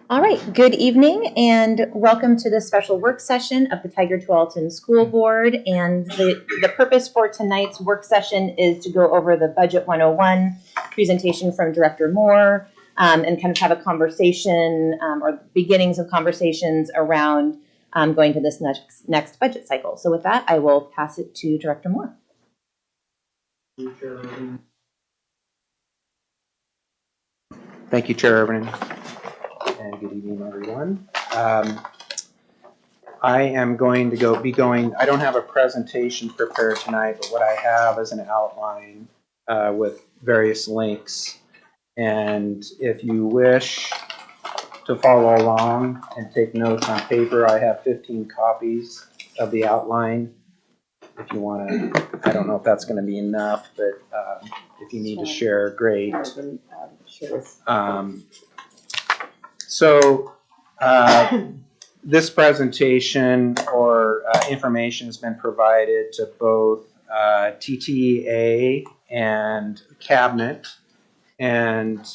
All right, good evening and welcome to this special work session of the Tigard-Tualatin School Board. And the purpose for tonight's work session is to go over the Budget 101 presentation from Director Moore and kind of have a conversation or beginnings of conversations around going to this next budget cycle. So with that, I will pass it to Director Moore. Thank you, Chair Irvin. And good evening, everyone. I am going to be going, I don't have a presentation prepared tonight, but what I have is an outline with various links. And if you wish to follow along and take notes on paper, I have 15 copies of the outline. If you want to, I don't know if that's going to be enough, but if you need to share, great. So this presentation or information has been provided to both TTA and Cabinet, and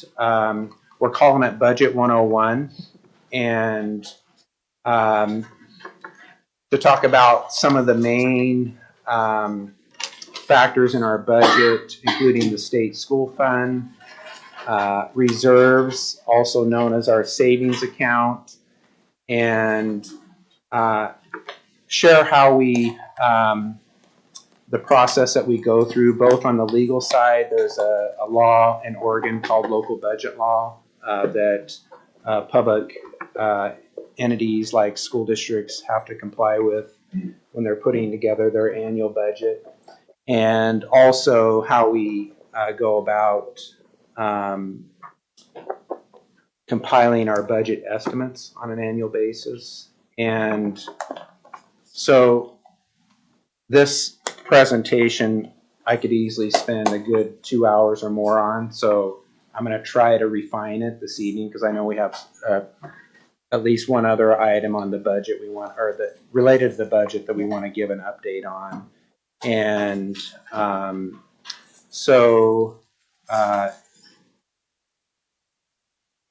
we're calling it Budget 101, and to talk about some of the main factors in our budget, including the state school fund, reserves, also known as our savings account, and share how we, the process that we go through, both on the legal side. There's a law in Oregon called local budget law that public entities like school districts have to comply with when they're putting together their annual budget, and also how we go about compiling our budget estimates on an annual basis. And so this presentation I could easily spend a good 2 hours or more on, so I'm going to try to refine it this evening because I know we have at least one other item on the budget we want, or that related to the budget, that we want to give an update on. And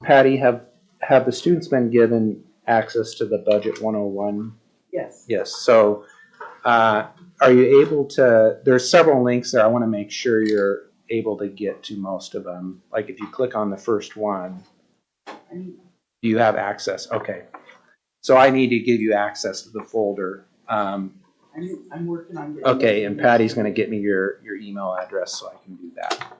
Patty, have the students been given access to the Budget 101? Yes. Yes. So are you able to, there's several links there. I want to make sure you're able to get to most of them. Like if you click on the first one, do you have access? Okay. So I need to give you access to the folder. I'm working on it. Okay, and Patty's going to get me your email address so I can do that.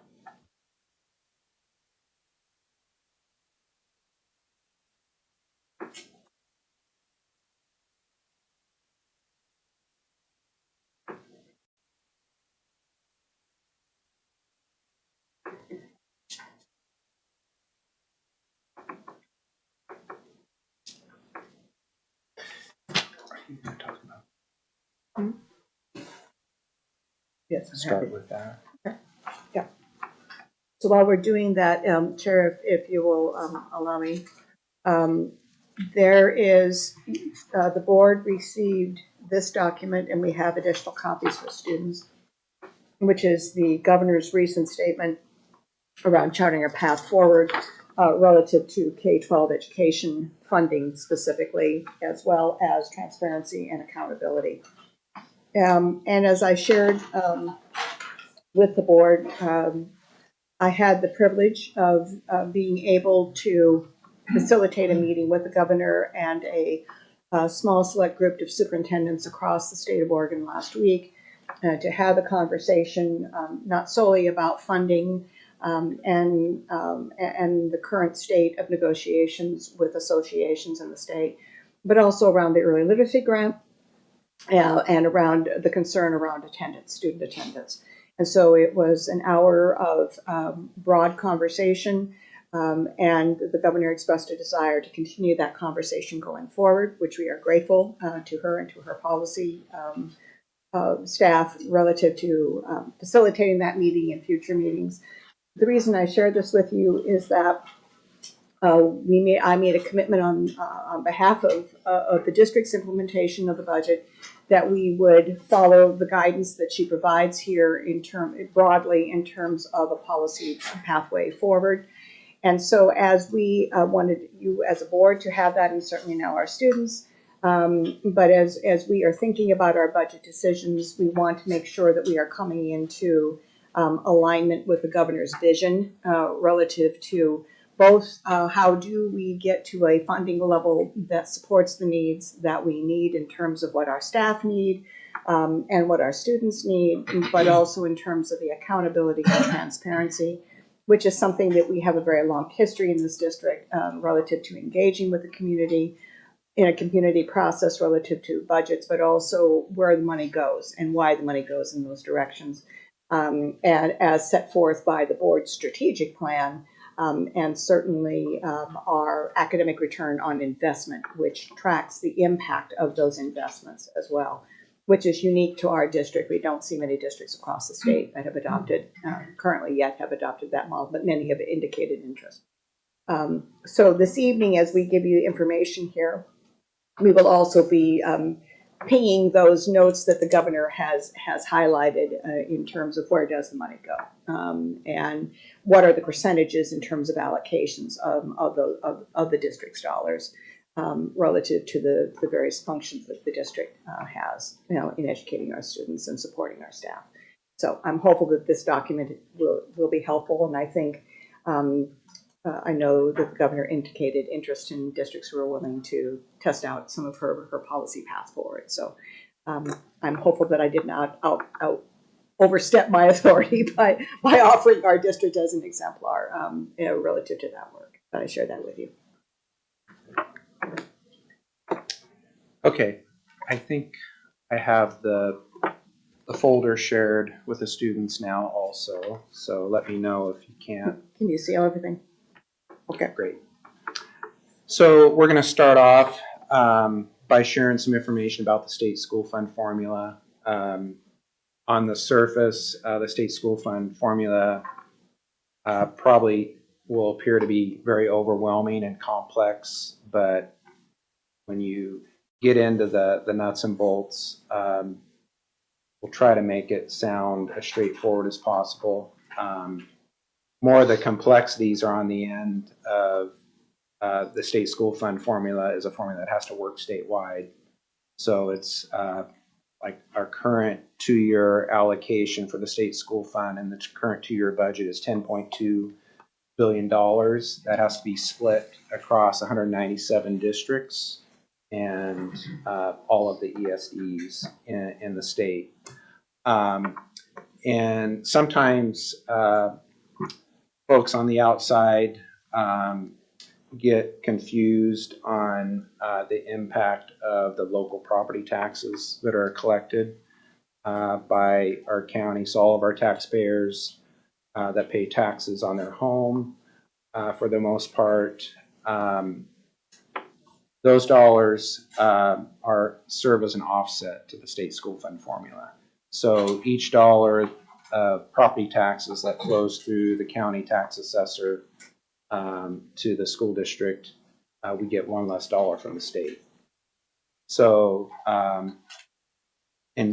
Yes, Start with that. Okay. Yeah. So while we're doing that, Chair, if you will allow me, there is, the board received this document, and we have additional copies for students, which is the governor's recent statement around charting a path forward relative to K-12 education funding specifically, as well as transparency and accountability. And as I shared with the board, I had the privilege of being able to facilitate a meeting with the governor and a small select group of superintendents across the state of Oregon last week to have a conversation not solely about funding and the current state of negotiations with associations in the state, but also around the early literacy grant and around the concern around attendance, student attendance. And so it was an hour of broad conversation, and the governor expressed a desire to continue that conversation going forward, which we are grateful to her and to her policy staff relative to facilitating that meeting and future meetings. The reason I shared this with you is that I made a commitment on behalf of the district's implementation of the budget that we would follow the guidance that she provides here broadly in terms of a policy pathway forward. And so as we wanted you as a board to have that, and certainly now our students, but as we are thinking about our budget decisions, we want to make sure that we are coming into alignment with the governor's vision relative to both how do we get to a funding level that supports the needs that we need in terms of what our staff need and what our students need, but also in terms of the accountability and transparency, which is something that we have a very long history in this district relative to engaging with the community in a community process relative to budgets, but also where the money goes and why the money goes in those directions. And as set forth by the board's strategic plan, and certainly our academic return on investment, which tracks the impact of those investments as well, which is unique to our district. We don't see many districts across the state that have adopted, currently yet have adopted that model, but many have indicated interest. So this evening, as we give you information here, we will also be pinging those notes that the governor has highlighted in terms of where does the money go and what are the percentages in terms of allocations of the district's dollars relative to the various functions that the district has, in educating our students and supporting our staff. So I'm hopeful that this document will be helpful, and I think I know that the governor indicated interest in districts who are willing to test out some of her policy path forward. So I'm hopeful that I did not overstep my authority by offering our district as an exemplar relative to that work. But I share that with you. Okay, I think I have the folder shared with the students now also, so let me know if you can't. Can you see everything? Okay. Great. So we're going to start off by sharing some information about the state school fund formula. On the surface, the state school fund formula probably will appear to be very overwhelming and complex, but when you get into the nuts and bolts, we'll try to make it sound as straightforward as possible. More of the complexities are on the end of the state school fund formula is a formula that has to work statewide. So it's like our current 2-year allocation for the state school fund, and the current 2-year budget is $10.2 billion. That has to be split across 197 districts and all of the ESDs in the state. And sometimes folks on the outside get confused on the impact of the local property taxes that are collected by our county. So all of our taxpayers that pay taxes on their home, for the most part, those dollars serve as an offset to the state school fund formula. So each dollar of property taxes that flows through the county tax assessor to the school district, we get one less dollar from the state. So, and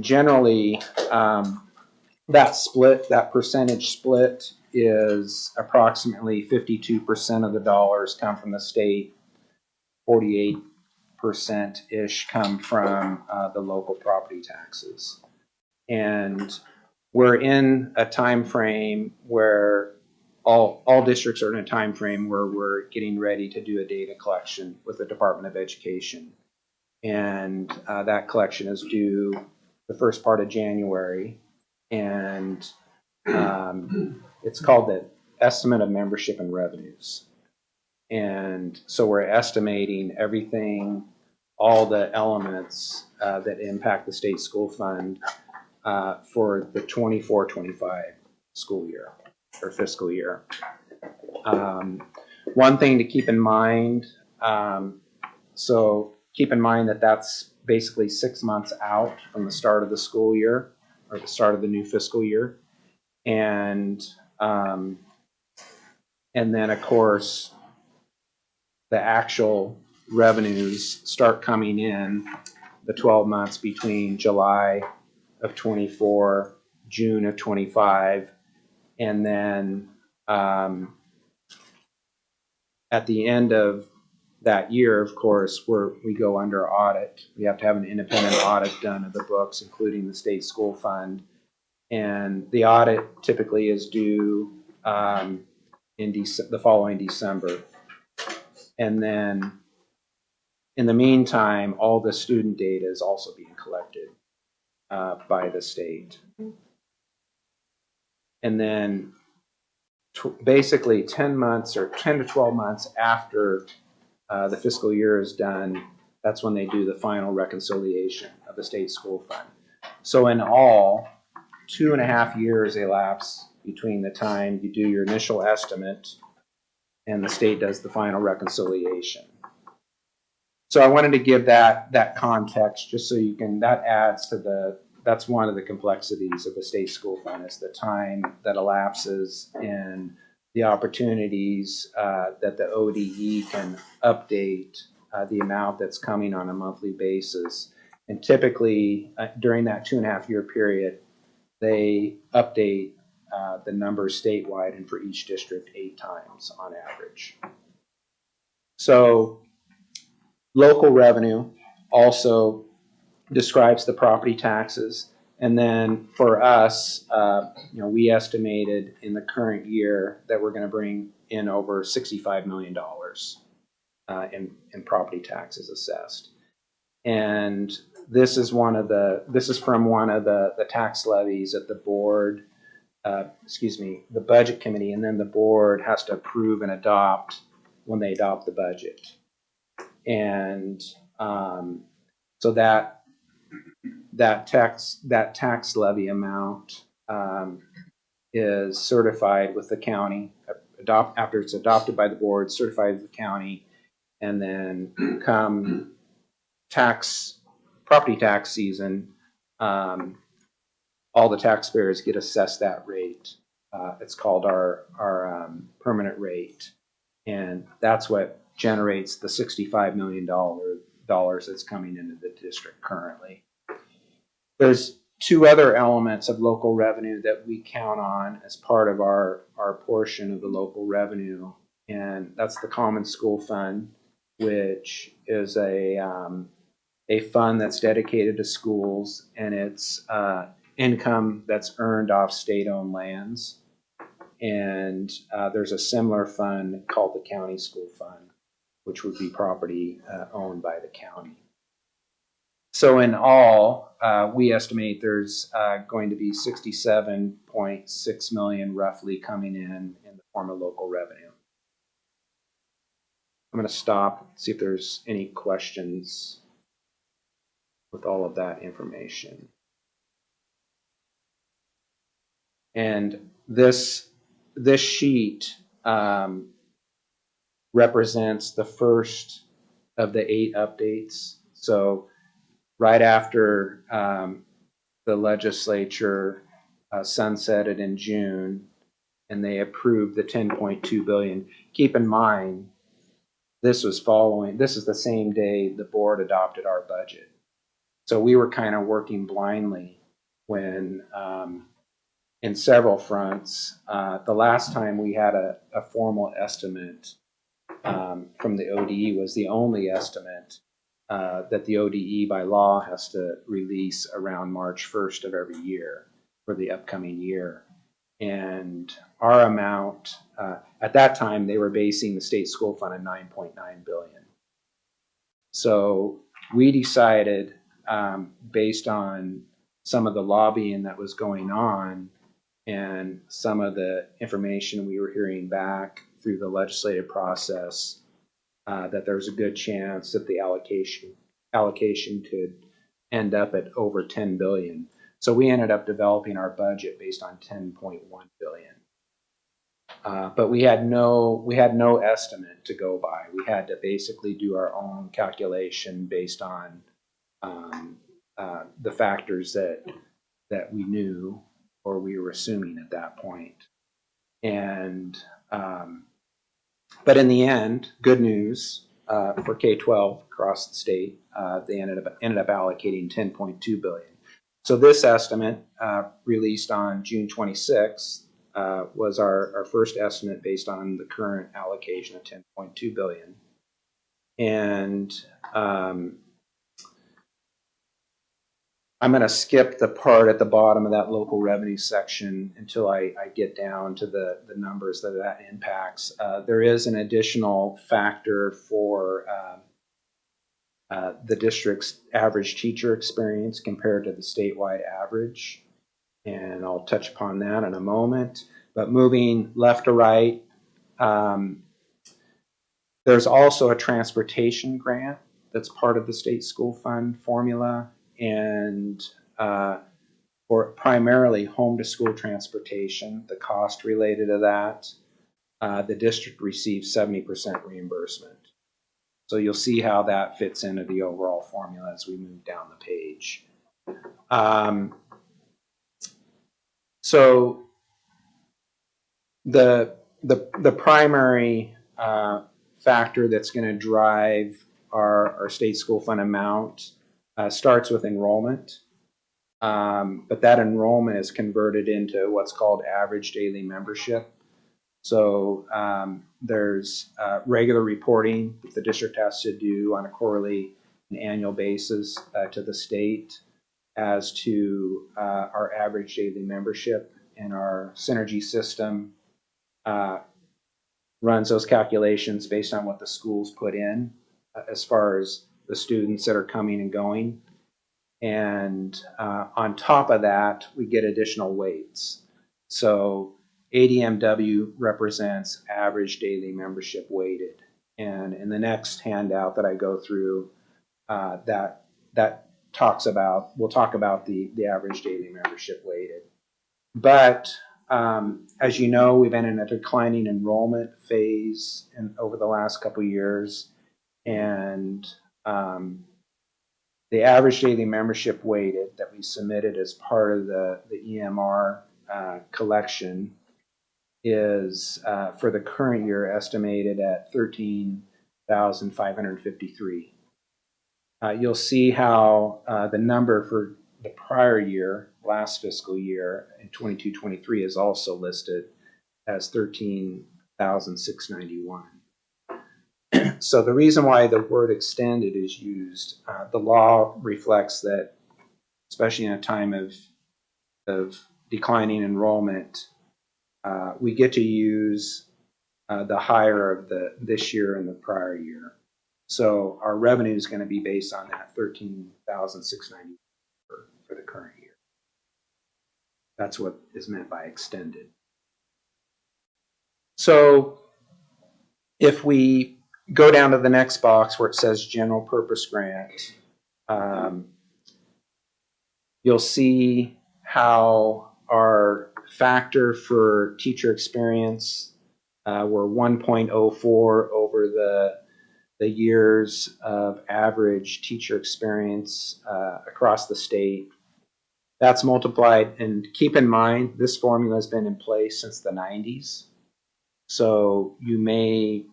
generally, that split, that percentage split, is approximately 52% of the dollars come from the state, 48%-ish come from the local property taxes. And we're in a time frame where all districts are in a time frame where we're getting ready to do a data collection with the Department of Education. And that collection is due the first part of January. And it's called the Estimate of Membership and Revenues. And so we're estimating everything, all the elements that impact the state school fund for the 24-25 school year or fiscal year. One thing to keep in mind, so keep in mind that that's basically 6 months out from the start of the school year or the start of the new fiscal year. And then of course, the actual revenues start coming in the 12 months between July of 24, June of 25, and then at the end of that year, of course, we go under audit. We have to have an independent audit done of the books, including the state school fund. And the audit typically is due in the following December. And then in the meantime, all the student data is also being collected by the state. And then basically 10 months or 10 to 12 months after the fiscal year is done, that's when they do the final reconciliation of the state school fund. So in all, 2.5 years elapse between the time you do your initial estimate and the state does the final reconciliation. So I wanted to give that context just so you can, that adds to that's one of the complexities of the state school fund, is the time that elapses and the opportunities that the ODE can update the amount that's coming on a monthly basis. And typically during that 2.5 year period, they update the numbers statewide and for each district 8 times on average. So local revenue also describes the property taxes. And then for us, we estimated in the current year that we're going to bring in over $65 million in property taxes assessed. And this is from one of the tax levies that the board, the budget committee, and then the board has to approve and adopt when they adopt the budget. And so that tax levy amount is certified with the county after it's adopted by the board, certified with the county, and then come property tax season, all the taxpayers get assessed that rate. It's called our permanent rate, and that's what generates the $65 million that's coming into the district currently. There's 2 other elements of local revenue that we count on as part of our portion of the local revenue, and that's the Common School Fund, which is a fund that's dedicated to schools, and it's income that's earned off state-owned lands. And there's a similar fund called the County School Fund, which would be property owned by the county. So in all, we estimate there's going to be $67.6 million roughly coming in the form of local revenue. I'm going to stop, see if there's any questions with all of that information. And this sheet represents the first of the 8 updates. So right after the legislature sunsetted in June and they approved the $10.2 billion. Keep in mind, this is the same day the board adopted our budget. So we were kind of working blindly when in several fronts. The last time we had a formal estimate from the ODE was the only estimate that the ODE by law has to release around March 1st of every year for the upcoming year. And our amount, at that time, they were basing the state school fund at $9.9 billion. So we decided, based on some of the lobbying that was going on and some of the information we were hearing back through the legislative process, that there's a good chance that the allocation could end up at over $10 billion. So we ended up developing our budget based on $10.1 billion. But we had no estimate to go by. We had to basically do our own calculation based on the factors that we knew or we were assuming at that point. And but in the end, good news for K-12 across the state, they ended up allocating $10.2 billion. So this estimate, released on June 26th, was our first estimate based on the current allocation of $10.2 billion. And I'm going to skip the part at the bottom of that local revenue section until I get down to the numbers that impacts. There is an additional factor for the district's average teacher experience compared to the statewide average. And I'll touch upon that in a moment. But moving left to right, there's also a transportation grant that's part of the state school fund formula, and for primarily home to school transportation, the cost related to that, the district receives 70% reimbursement. So you'll see how that fits into the overall formula as we move down the page. So the primary factor that's going to drive our state school fund amount starts with enrollment. But that enrollment is converted into what's called average daily membership. So there's regular reporting that the district has to do on a quarterly and annual basis to the state as to our average daily membership, and our Synergy system runs those calculations based on what the schools put in as far as the students that are coming and going. And on top of that, we get additional weights. So ADMW represents average daily membership weighted. And in the next handout that I go through, that we'll talk about the average daily membership weighted. But as you know, we've been in a declining enrollment phase over the last couple of years, and the average daily membership weighted that we submitted as part of the EMR collection is for the current year estimated at 13,553. You'll see how the number for the prior year, last fiscal year, in 22-23 is also listed as 13,691. So the reason why the word extended is used, the law reflects that, especially in a time of declining enrollment, we get to use the higher of this year and the prior year. So our revenue is going to be based on that 13,690 for the current year. That's what is meant by extended. So if we go down to the next box where it says general purpose grant, you'll see how our factor for teacher experience were 1.04 over the years of average teacher experience across the state. That's multiplied, and keep in mind, this formula has been in place since the 90s. So you may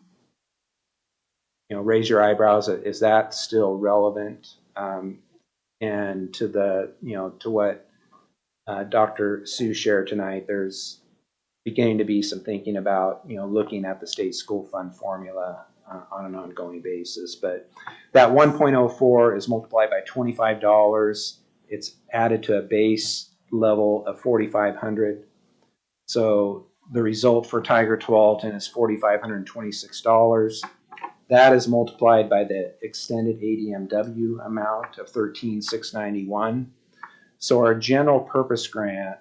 raise your eyebrows. Is that still relevant? And to to what Dr. Sue shared tonight, there's beginning to be some thinking about looking at the state school fund formula on an ongoing basis. But that 1.04 is multiplied by $25. It's added to a base level of $4,500. So the result for Tigard-Tualatin is $4,526. That is multiplied by the extended ADMW amount of $13,691. So our general purpose grant,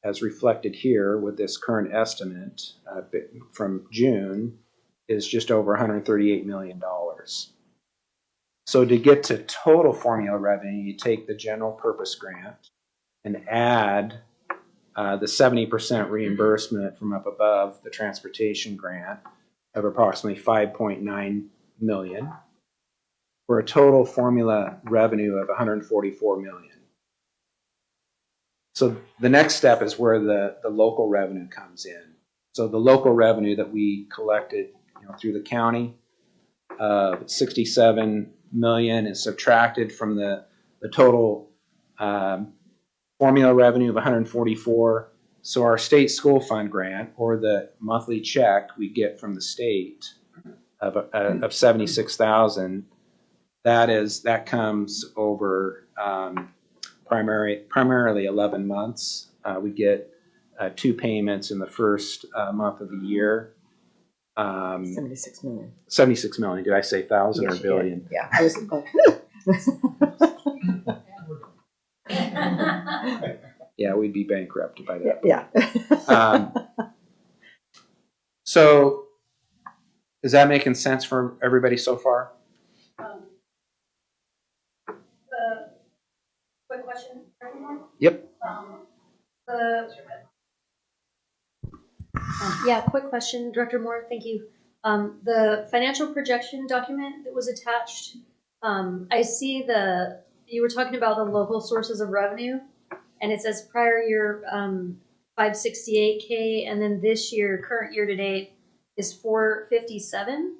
as reflected here with this current estimate from June, is just over $138 million. So to get to total formula revenue, you take the general purpose grant and add the 70% reimbursement from up above, the transportation grant, of approximately $5.9 million, for a total formula revenue of $144 million. So the next step is where the local revenue comes in. So the local revenue that we collected through the county, 67 million, is subtracted from the total formula revenue of 144, So our state school fund grant, or the monthly check we get from the state of 76,000, that comes over primarily 11 months. We get 2 payments in the first month of the year. 76 million. 76 million. Did I say thousand Yes, or you billion? did. Yeah. I was, Yeah, we'd be bankrupt by that. yeah. So, is that making sense for everybody so far? Quick question. Yep. Yeah, quick question, Director Moore, thank you. The financial projection document that was attached, I see you were talking about the local sources of revenue, and it says prior year 568K, and then this year, current year to date, is 457.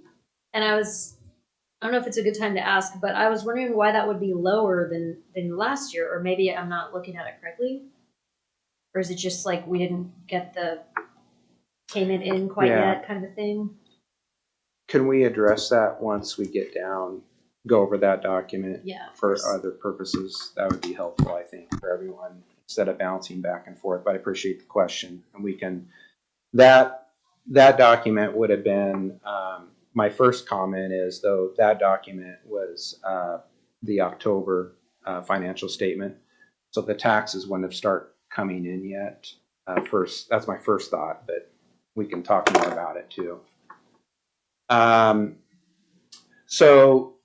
And I don't know if it's a good time to ask, but I was wondering why that would be lower than last year, or maybe I'm not looking at it correctly. Or is it just like we didn't get the payment in quite yet, kind of a thing? Can we address that once we get down, go over that document? Yeah. For other purposes? That would be helpful, I think, for everyone, instead of bouncing back and forth. But I appreciate the question, and we can. That document would have been. My first comment is, though, that document was the October financial statement, so the taxes wouldn't have started coming in yet. First, that's my first thought, but we can talk more about it too. So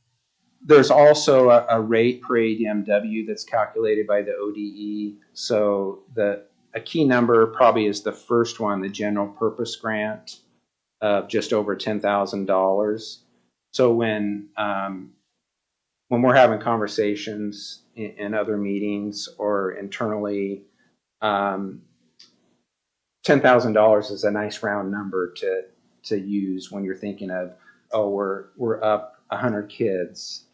there's also a rate per ADMW that's calculated by the ODE. So a key number probably is the first one, the general purpose grant of just over $10,000. So when we're having conversations in other meetings or internally, $10,000 is a nice round number to use when you're thinking of, oh, we're up 100 kids,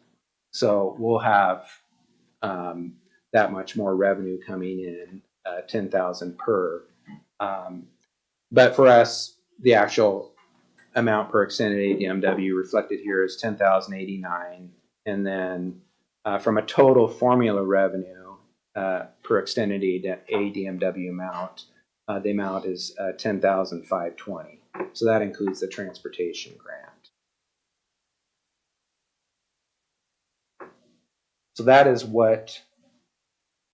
so we'll have that much more revenue coming in, 10,000 per. But for us, the actual amount per extended ADMW reflected here is 10,089, and then from a total formula revenue per extended ADMW amount, the amount is 10,520. So that includes the transportation grant. So that is what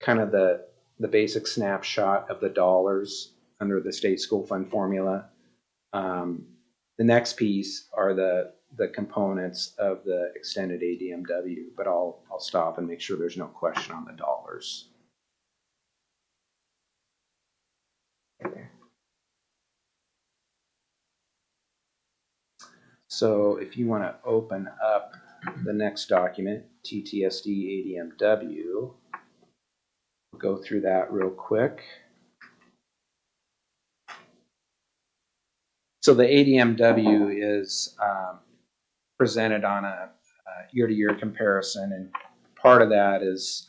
kind of the basic snapshot of the dollars under the state school fund formula. The next piece are the components of the extended ADMW, but I'll stop and make sure there's no question on the dollars. So if you want to open up the next document, TTSD ADMW, we'll go through that real quick. So the ADMW is presented on a year-to-year comparison, and part of that is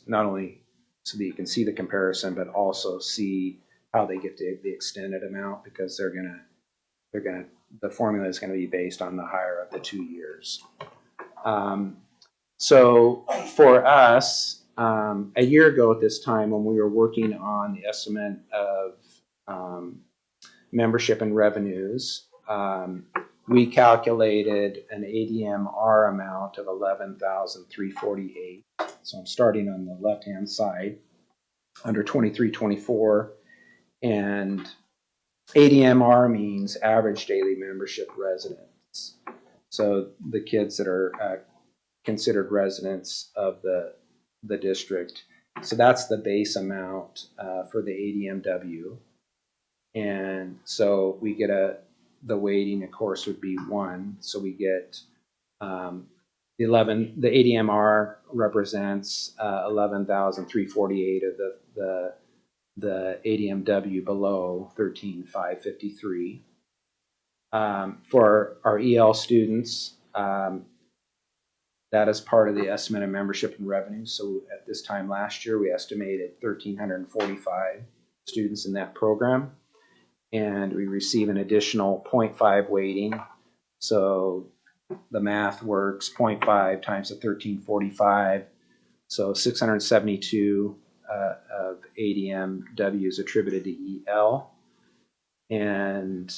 not only so that you can see the comparison, but also see how they get to the extended amount, because the formula is going to be based on the higher of the 2 years. So for us, a year ago at this time, when we were working on the estimate of membership and revenues, we calculated an ADMR amount of 11,348. So I'm starting on the left-hand side under 2324, and ADMR means average daily membership residents. So the kids that are considered residents of the district. So that's the base amount for the ADMW. And so we get the weighting, of course, would be 1. So we get the ADMR represents 11,348 of the ADMW below 13,553. For our EL students, that is part of the estimate of membership and revenue. So at this time last year, we estimated 1,345. students in that program. And we receive an additional 0.5 weighting. So the math works, 0.5 times the 1345. So 672 of ADMW is attributed to EL. And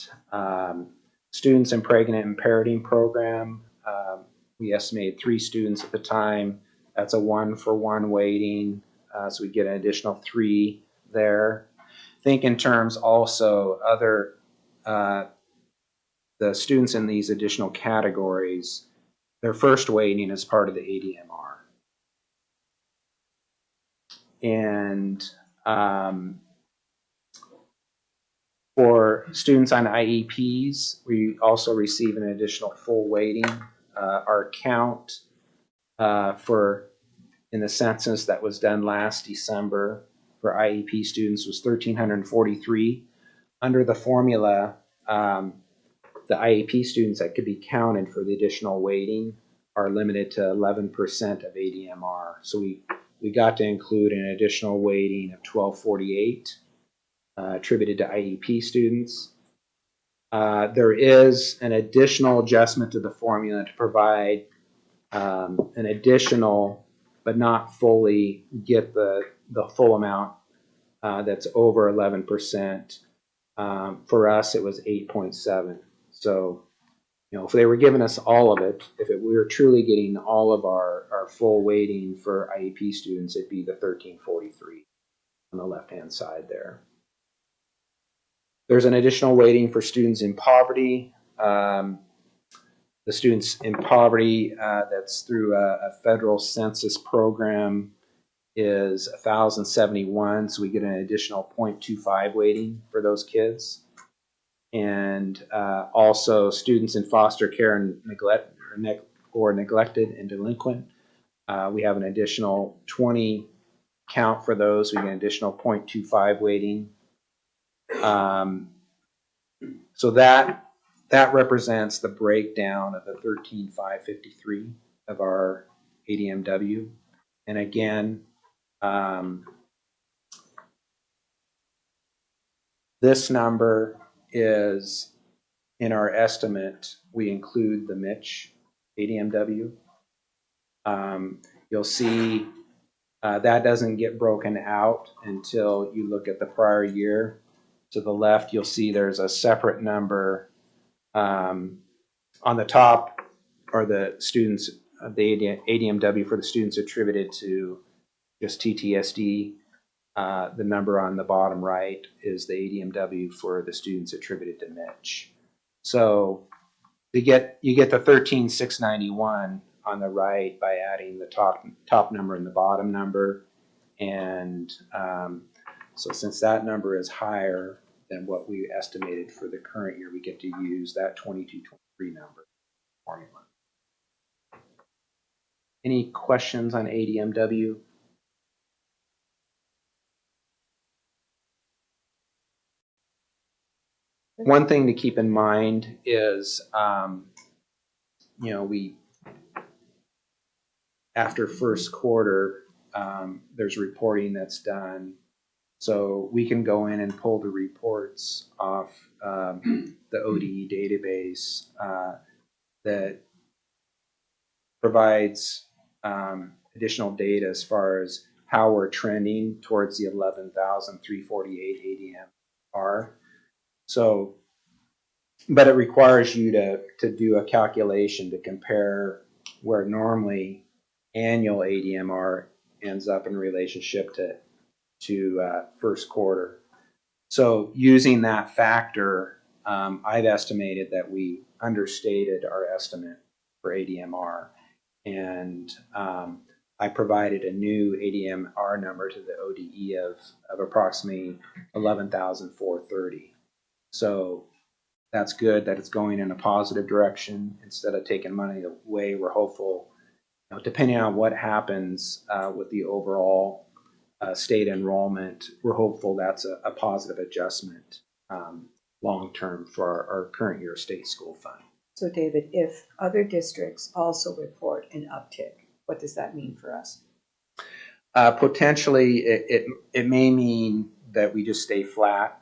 students in pregnant and parenting program, we estimated 3 students at the time. That's a 1-for-1 weighting, so we get an additional 3 there. Think in terms also other the students in these additional categories, their first weighting is part of the ADMR. And for students on IEPs, we also receive an additional full weighting. Our count in the census that was done last December for IEP students was 1,343. Under the formula, the IEP students that could be counted for the additional weighting are limited to 11% of ADMR. So we got to include an additional weighting of 1,248 attributed to IEP students. There is an additional adjustment to the formula to provide an additional, but not fully get the full amount that's over 11%. For us, it was 8.7. So, if they were giving us all of it, we were truly getting all of our full weighting for IEP students, it'd be the 1343 on the left-hand side there. There's an additional weighting for students in poverty. The students in poverty that's through a federal census program is 1,071, so we get an additional 0.25 weighting for those kids. And also students in foster care and neglected and delinquent, we have an additional 20 count for those. We get an additional 0.25 weighting. So that represents the breakdown of the 13,553 of our ADMW. And again, this number is in our estimate. We include the Mitch ADMW. You'll see that doesn't get broken out until you look at the prior year. To the left, you'll see there's a separate number on the top are the students, the ADMW for the students attributed to just TTSD. The number on the bottom right is the ADMW for the students attributed to Mitch. So you get the 13,691 on the right by adding the top number and the bottom number. And so since that number is higher than what we estimated for the current year, we get to use that 2223 number formula. Any questions on ADMW? One thing to keep in mind is, we, after first quarter, there's reporting that's done. So we can go in and pull the reports off the ODE database that provides additional data as far as how we're trending towards the 11,348 ADMR. So, but it requires you to do a calculation to compare where normally annual ADMR ends up in relationship to first quarter. So using that factor, I've estimated that we understated our estimate for ADMR, and I provided a new ADMR number to the ODE of approximately 11,430. So that's good that it's going in a positive direction instead of taking money away. We're hopeful, depending on what happens with the overall state enrollment, we're hopeful that's a positive adjustment long term for our current year state school fund. So David, if other districts also report an uptick, what does that mean for us? Potentially, it may mean that we just stay flat.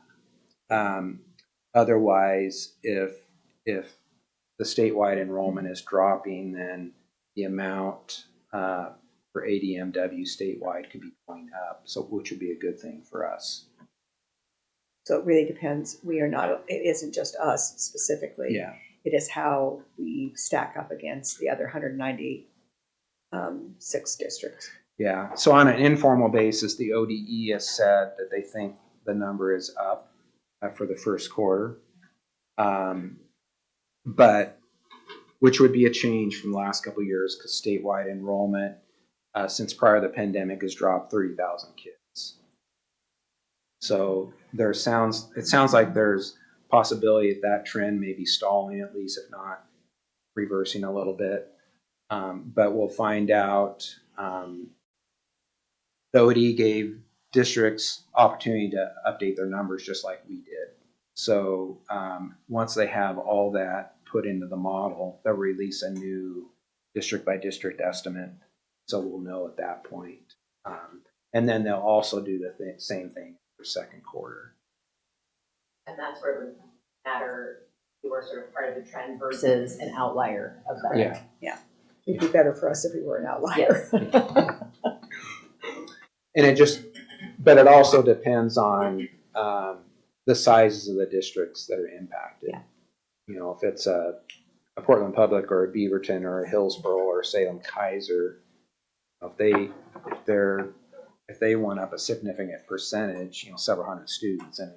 Otherwise, if the statewide enrollment is dropping, then the amount for ADMW statewide could be going up, so which would be a good thing for us. So it really depends. It isn't just us specifically. Yeah. It is how we stack up against the other 196 districts. Yeah. So on an informal basis, the ODE has said that they think the number is up for the first quarter, but which would be a change from the last couple of years because statewide enrollment since prior to the pandemic has dropped 30,000 kids. So it sounds like there's possibility that trend may be stalling, at least if not reversing a little bit. But we'll find out. The ODE gave districts opportunity to update their numbers just like we did. So once they have all that put into the model, they'll release a new district by district estimate. So we'll know at that point. And then they'll also do the same thing for second quarter. And that's where it would matter if you were sort of part of the trend versus an outlier of that. Yeah. It'd be better for us if we were an outlier. Yes. And but it also depends on the sizes of the districts that are impacted. Yeah. You know, if it's a Portland Public or a Beaverton or a Hillsborough or Salem Kaiser, if they went up a significant percentage, you know, several hundred students, and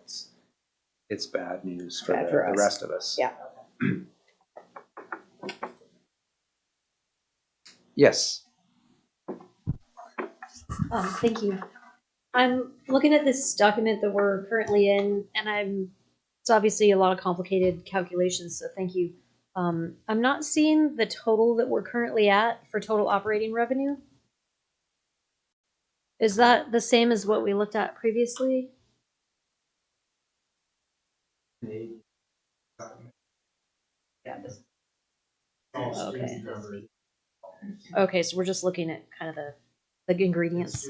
it's bad news for the rest of us. Yeah. Yes. Thank you. I'm looking at this document that we're currently in, and it's obviously a lot of complicated calculations, so thank you. I'm not seeing the total that we're currently at for total operating revenue. Is that the same as what we looked at previously? Yeah, Okay. Okay, so we're just looking at kind of the ingredients.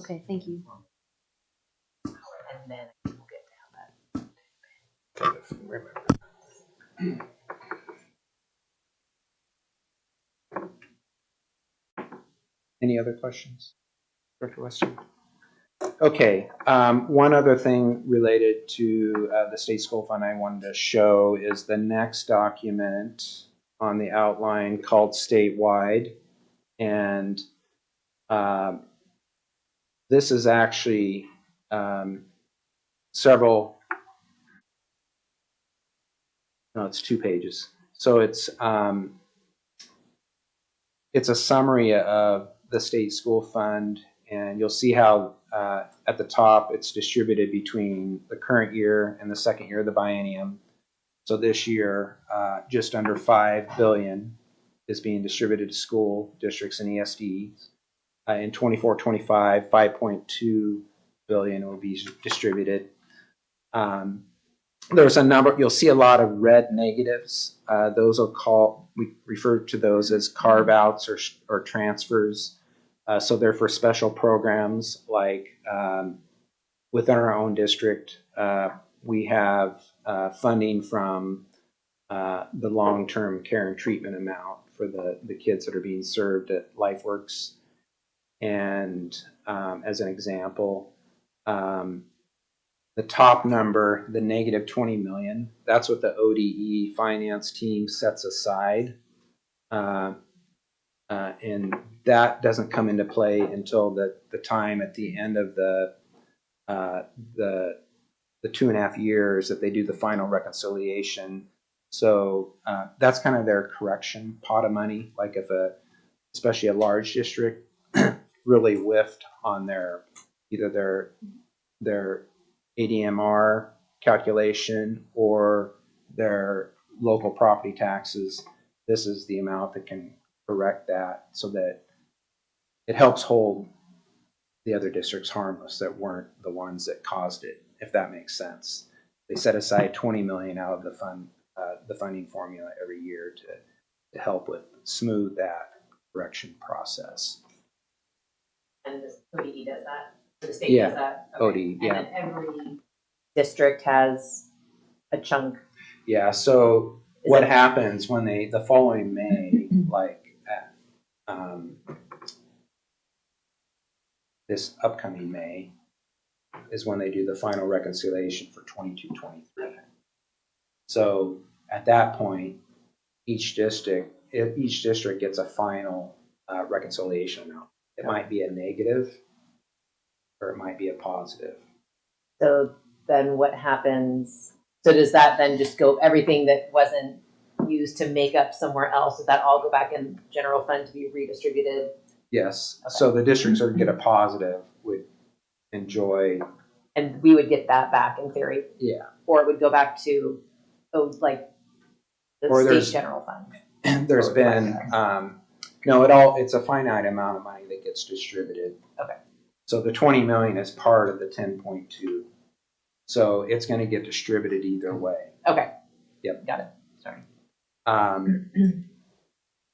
Okay, thank you. And then we'll get Any other questions? Director Western? Okay, one other thing related to the state school fund I wanted to show is the next document on the outline called statewide. And this is actually it's 2 pages. So it's a summary of the state school fund, and you'll see how at the top it's distributed between the current year and the second year of the biennium. So this year, just under $5 billion is being distributed to school districts and ESDs. In 24-25, $5.2 billion will be distributed. There's a number, you'll see a lot of red negatives. Those are we refer to those as carve-outs or transfers. So they're for special programs like within our own district, we have funding from the long-term care and treatment amount for the kids that are being served at LifeWorks. And as an example, the top number, the negative 20 million, that's what the ODE finance team sets aside. And that doesn't come into play until the time at the end of the 2.5 years that they do the final reconciliation. So that's kind of their correction pot of money. Like if especially a large district really whiffed on either their ADMR calculation or their local property taxes, this is the amount that can correct that so that it helps hold the other districts harmless that weren't the ones that caused it, if that makes sense. They set aside 20 million out of the funding formula every year to help with smooth that correction process. And this ODE does that? The state Yeah. does that? OD, And yeah. then every district has a chunk. Yeah, so Is what it- happens when the following May, like this upcoming May, is when they do the final reconciliation for 22-23. So at that point, each district gets a final reconciliation amount. It might be a negative or it might be a positive. So then what happens? So does that then just go, everything that wasn't used to make up somewhere else, does that all go back in general fund to be redistributed? Yes, Okay. so the districts that get a positive would enjoy. And we would get that back in theory? Yeah. Or it would go back to, like, the Or state there's- general fund? There's been, no, it's a finite amount of money that gets distributed. Okay. So the 20 million is part of the 10.2. So it's going to get distributed either way. Okay. Yep. Got it. Sorry.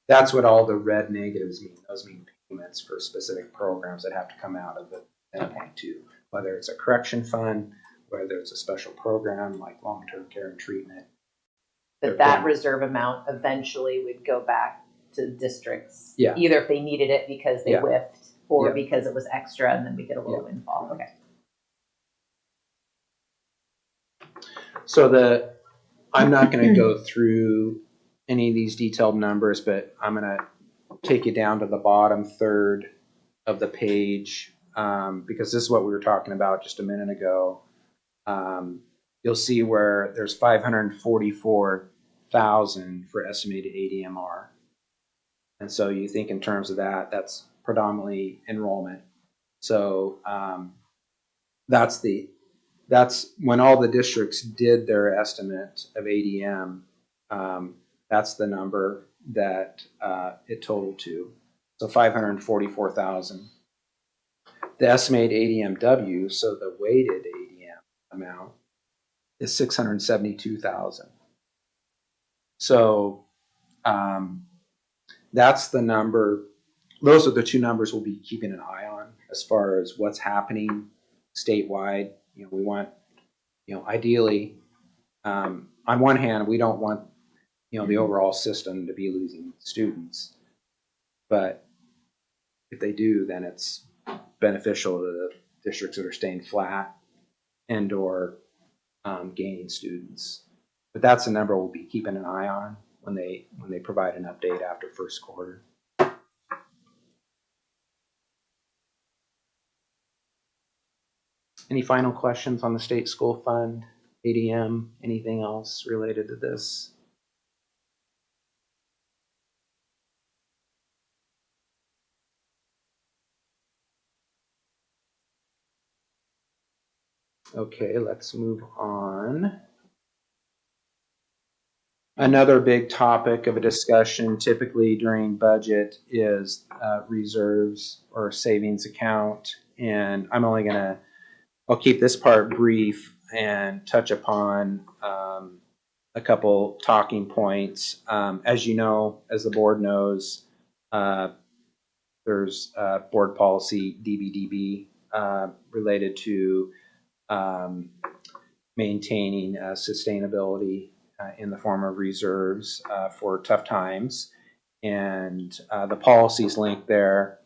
That's what all the red negatives mean. Those mean payments for specific programs that have to come out of the 10.2, whether it's a correction fund, whether it's a special program like long-term care and treatment. But that reserve amount eventually would go back to districts. Yeah. Either if they needed it because they Yeah. whiffed, or Yeah. because it was extra and then we get a little Yeah. windfall. Okay. So I'm not going to go through any of these detailed numbers, but I'm going to take you down to the bottom third of the page because this is what we were talking about just a minute ago. You'll see where there's 544,000 for estimated ADMR. And so you think in terms of that, that's predominantly enrollment. So that's when all the districts did their estimate of ADM, that's the number that it totaled to. So 544,000. The estimated ADMW, so the weighted ADM amount, is 672,000. So that's the number. Those are the two numbers we'll be keeping an eye on as far as what's happening statewide. We want, ideally, on one hand, we don't want, the overall system to be losing students. But if they do, then it's beneficial to the districts that are staying flat and or gaining students. But that's a number we'll be keeping an eye on when they provide an update after first quarter. Any final questions on the state school fund, ADM, anything else related to this? Okay, let's move on. Another big topic of a discussion typically during budget is reserves or savings account. And I'll keep this part brief and touch upon a couple talking points. As you know, as the board knows, there's board policy DBDB related to maintaining sustainability in the form of reserves for tough times. And the policies linked there.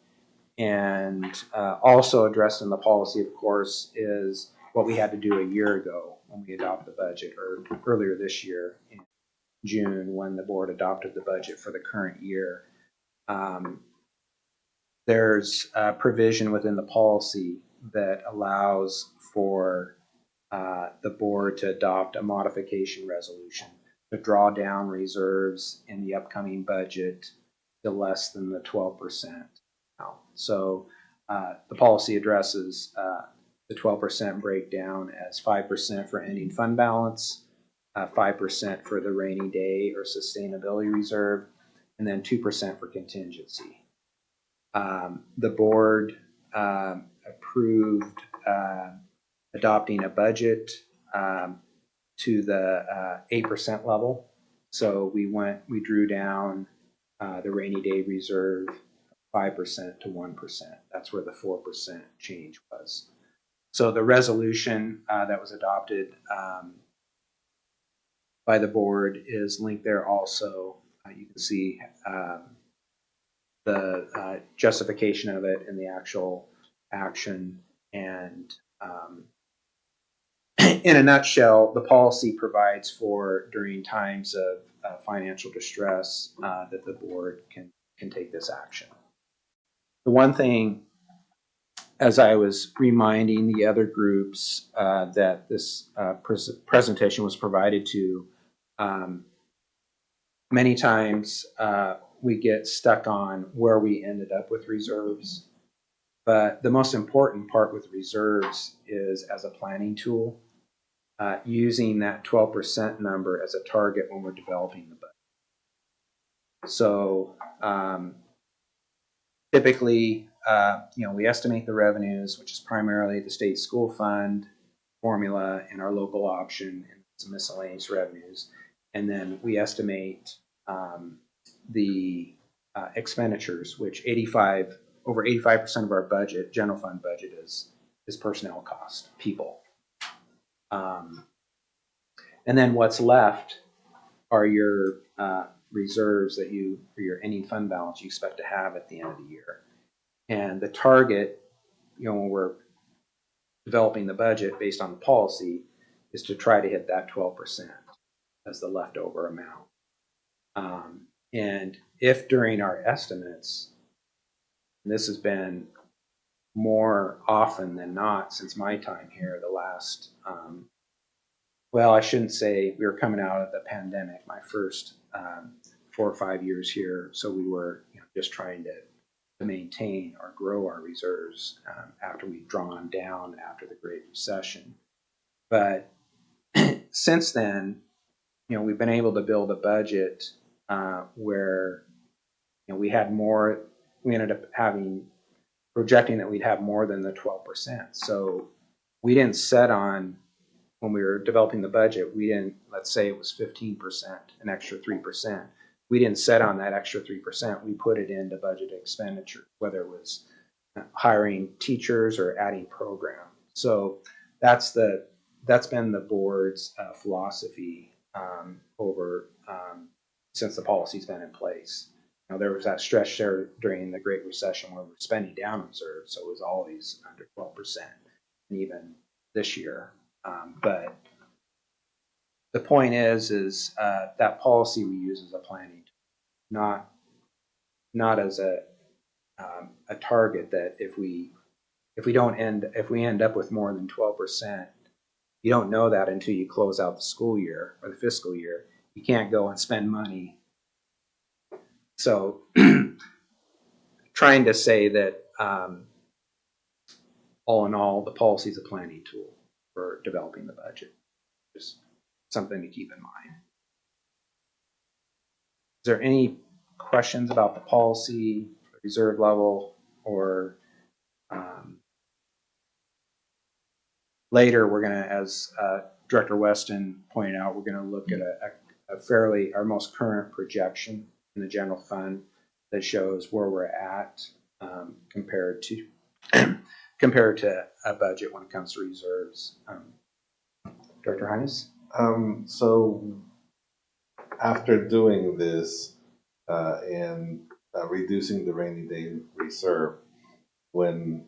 And also addressed in the policy, of course, is what we had to do a year ago when we adopted the budget, or earlier this year in June when the board adopted the budget for the current year. There's a provision within the policy that allows for the board to adopt a modification resolution to draw down reserves in the upcoming budget to less than the 12%. So the policy addresses the 12% breakdown as 5% for ending fund balance, 5% for the rainy day or sustainability reserve, and then 2% for contingency. The board approved adopting a budget to the 8% level. So we drew down the rainy day reserve 5% to 1%. That's where the 4% change was. So the resolution that was adopted by the board is linked there also. You can see the justification of it in the actual action. And in a nutshell, the policy provides for during times of financial distress that the board can take this action. The one thing, as I was reminding the other groups that this presentation was provided to, many times we get stuck on where we ended up with reserves. But the most important part with reserves is as a planning tool, using that 12% number as a target when we're developing the budget. So typically, we estimate the revenues, which is primarily the state school fund formula and our local option and some miscellaneous revenues. And then we estimate the expenditures, which over 85% of our budget, general fund budget, is personnel cost, people. And then what's left are your reserves that or your ending fund balance you expect to have at the end of the year. And the target, when we're developing the budget based on the policy, is to try to hit that 12% as the leftover amount. And if during our estimates, and this has been more often than not since my time here, the last, well, I shouldn't say we were coming out of the pandemic, my first 4 or 5 years here. So we were just trying to maintain or grow our reserves after we'd drawn down after the Great Recession. But since then, we've been able to build a budget where we had more. We ended up projecting that we'd have more than the 12%. So we didn't set on, when we were developing the budget, we didn't, let's say it was 15%, an extra 3%. We didn't set on that extra 3%. We put it into budget expenditure, whether it was hiring teachers or adding program. So that's been the board's philosophy since the policy's been in place. There was that stretch there during the Great Recession where we're spending down reserves, so it was always under 12%, and even this year. But the point is that policy we use as a planning tool, not as a target that if we end up with more than 12%, you don't know that until you close out the school year or the fiscal year. You can't go and spend money. So trying to say that all in all, the policy is a planning tool for developing the budget. Just something to keep in mind. Is there any questions about the policy, reserve level, or later we're going to, as Director Weston pointed out, we're going to look at our most current projection in the general fund that shows where we're at compared to a budget when it comes to reserves. Director Hines? So after doing this and reducing the rainy day reserve, when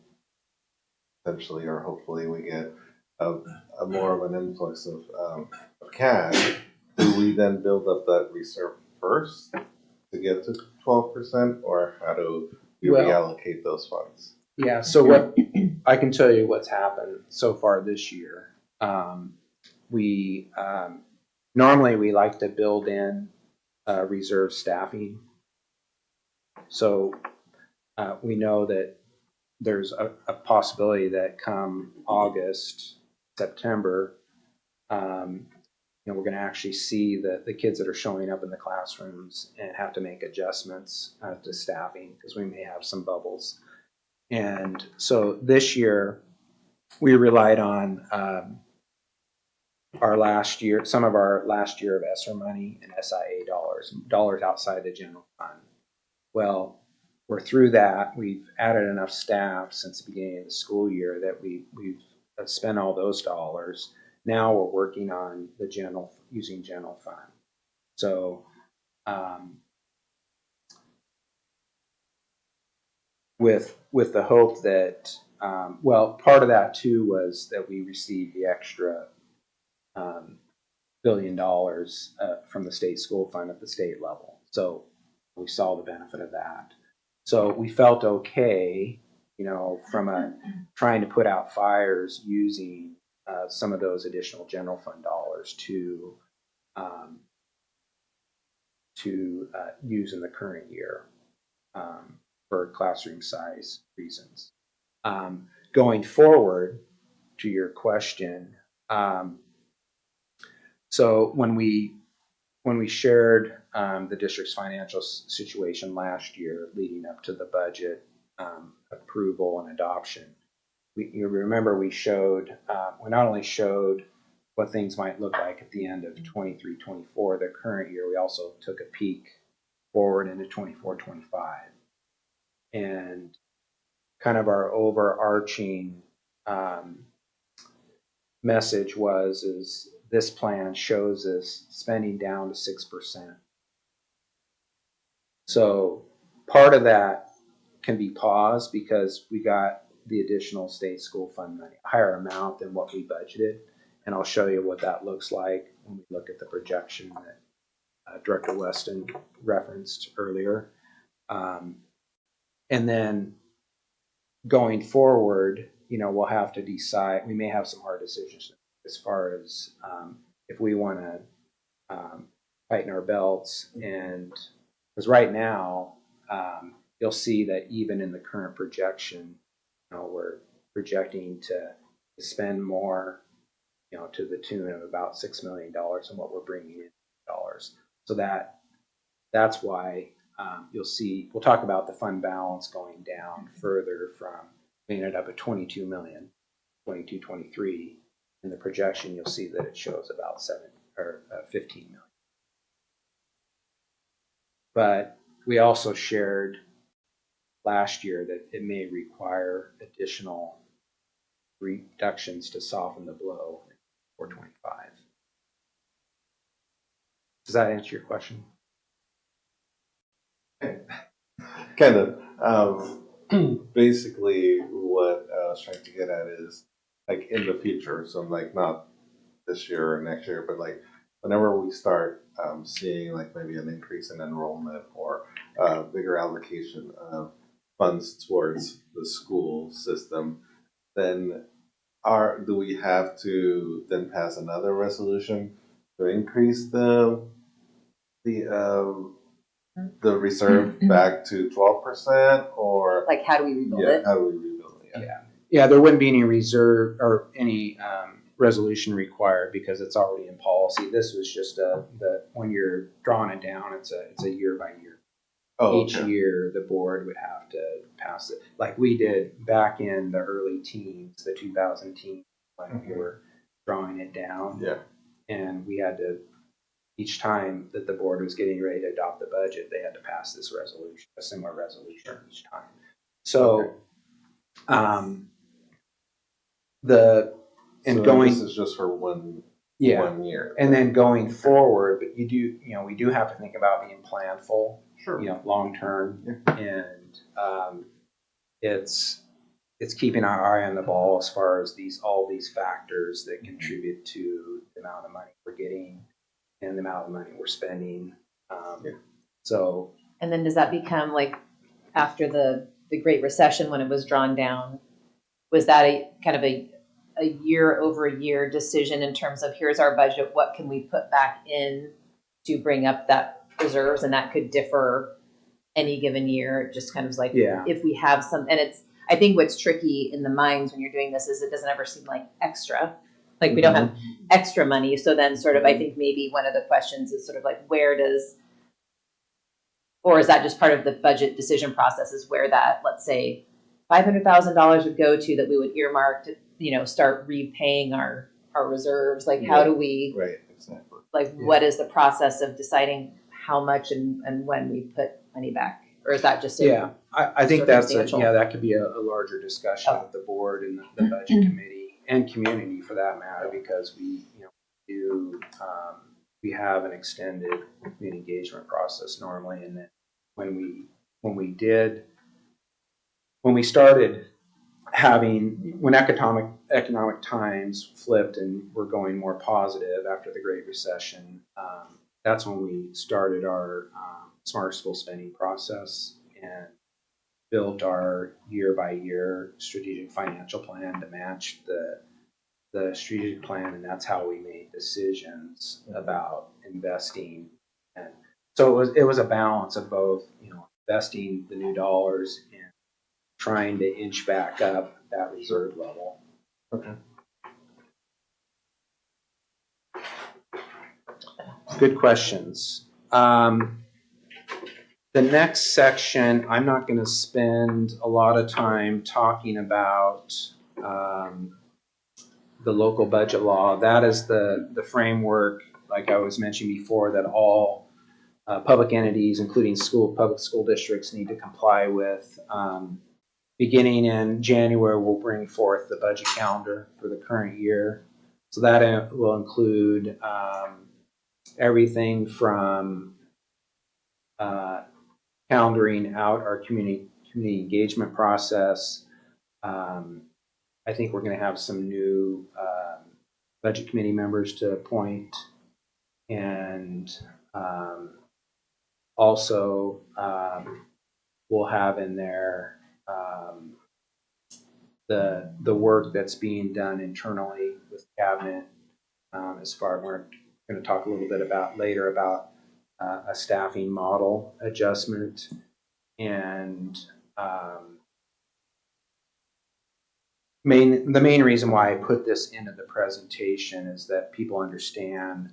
essentially or hopefully we get a more of an influx of cash, do we then build up that reserve first to get to 12%, or how do we reallocate those funds? Yeah, so what I can tell you what's happened so far this year. We normally we like to build in reserve staffing. So we know that there's a possibility that come August, September, we're going to actually see the kids that are showing up in the classrooms and have to make adjustments to staffing because we may have some bubbles. And so this year we relied on some of our last year of ESSER money and SIA dollars outside the general fund. Well, we're through that. We've added enough staff since the beginning of the school year that we've spent all those dollars. Now we're working on the using general fund. So with the hope that, well, part of that too was that we received the extra $1 billion from the state school fund at the state level. So we saw the benefit of that. So we felt okay, from trying to put out fires using some of those additional general fund dollars to use in the current year for classroom size reasons. Going forward, to your question, so when we shared the district's financial situation last year, leading up to the budget approval and adoption, you remember we not only showed what things might look like at the end of 23-24, the current year, we also took a peek forward into 24-25. And kind of our overarching message is this plan shows us spending down to 6%. So part of that can be paused because we got the additional state school fund money, a higher amount than what we budgeted. And I'll show you what that looks like when we look at the projection that Director Weston referenced earlier. And then going forward, we'll have to decide. We may have some hard decisions as far as if we want to tighten our belts. And because right now, you'll see that even in the current projection, we're projecting to spend more, to the tune of about $6 million than what we're bringing in dollars. So that's why you'll see, we'll talk about the fund balance going down further from, we ended up at 22 million, 22, 23. In the projection, you'll see that it shows about 15 million. But we also shared last year that it may require additional reductions to soften the blow for 25. Does that answer your question? Kind of. Basically, what I was trying to get at is, like, in the future, so like not this year or next year, but like whenever we start seeing like maybe an increase in enrollment or bigger allocation of funds towards the school system, then do we have to then pass another resolution to increase the reserve back to 12%, or Like, how do we rebuild it? how do we rebuild it? Yeah, there wouldn't be any reserve or any resolution required because it's already in policy. This was just when you're drawing it down, it's a year by year. Each year, the board would have to pass it, like we did back in the early teens, the 2000 teens, when we were drawing it down. Yeah. And we had to, each time that the board was getting ready to adopt the budget, they had to pass this resolution, a similar resolution each time. So, this is just for one year. And then going forward, but we do have to think about being planful, long term, and it's keeping our eye on the ball as far as all these factors that contribute to the amount of money we're getting and the amount of money we're spending. So, and then does that become like after the Great Recession when it was drawn down? Was that a kind of a year over a year decision in terms of here's our budget, what can we put back in to bring up that reserves, and that could differ any given year? It just kind of like if we have some, and I think what's tricky in the minds when you're doing this is it doesn't ever seem like extra. Like we don't have extra money. So then sort of, I think maybe one of the questions is sort of like, or is that just part of the budget decision process, is where that, let's say, $500,000 would go to that we would earmark to, start repaying our reserves. Like, how do we, exactly. like, what is the process of deciding how much and when we put money back? or is that just Yeah, I think that's circumstantial? that could be a larger discussion of the board and the budget committee and community for that matter, because we we have an extended community engagement process normally, and then when we started when economic times flipped and we're going more positive after the Great Recession, that's when we started our smart school spending process and built our year-by-year strategic financial plan to match the strategic plan, and that's how we made decisions about investing. And so it was a balance of both, investing the new dollars and trying to inch back up that reserve level. Okay. Good questions. The next section, I'm not going to spend a lot of time talking about the local budget law. That is the framework, like I was mentioning before, that all public entities, including public school districts, need to comply with. Beginning in January, we'll bring forth the budget calendar for the current year. So that will include everything from calendaring out our community engagement process. I think we're going to have some new budget committee members to appoint, and also we'll have in there the work that's being done internally with cabinet. As far, we're going to talk a little bit later about a staffing model adjustment, and the main reason why I put this into the presentation is that people understand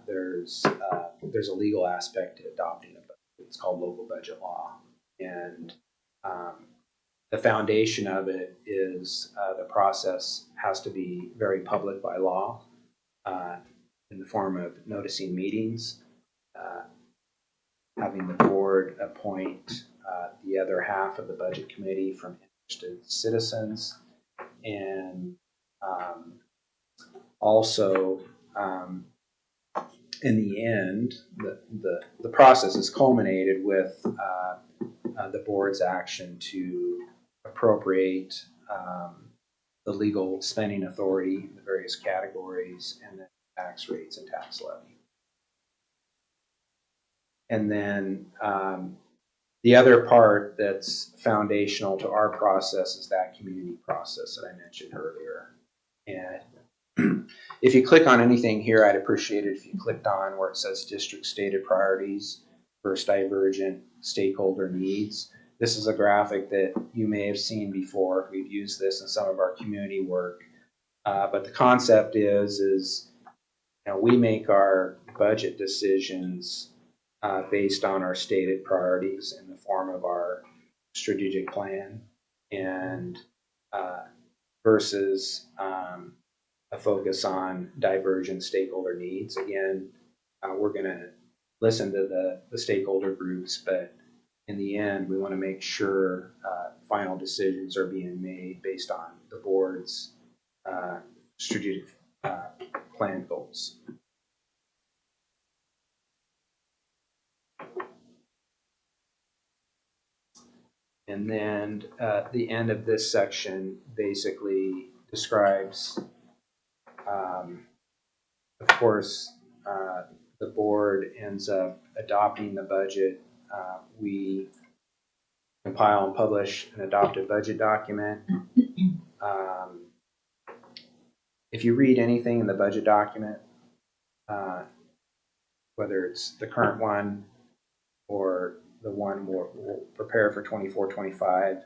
there's a legal aspect to adopting a budget. It's called local budget law, and the foundation of it is the process has to be very public by law in the form of noticing meetings, having the board appoint the other half of the budget committee from interested citizens, and also in the end, the process is culminated with the board's action to appropriate the legal spending authority in the various categories, and then tax rates and tax levy. And then the other part that's foundational to our process is that community process that I mentioned earlier. And if you click on anything here, I'd appreciate it if you clicked on where it says district stated priorities versus divergent stakeholder needs. This is a graphic that you may have seen before. We've used this in some of our community work. But the concept is we make our budget decisions based on our stated priorities in the form of our strategic plan, and versus a focus on divergent stakeholder needs. Again, we're going to listen to the stakeholder groups, but in the end, we want to make sure final decisions are being made based on the board's strategic plan goals. And then the end of this section basically describes, of course, the board ends up adopting the budget. We compile and publish an adopted budget document. If you read anything in the budget document, whether it's the current one or the one we'll prepare for 24-25,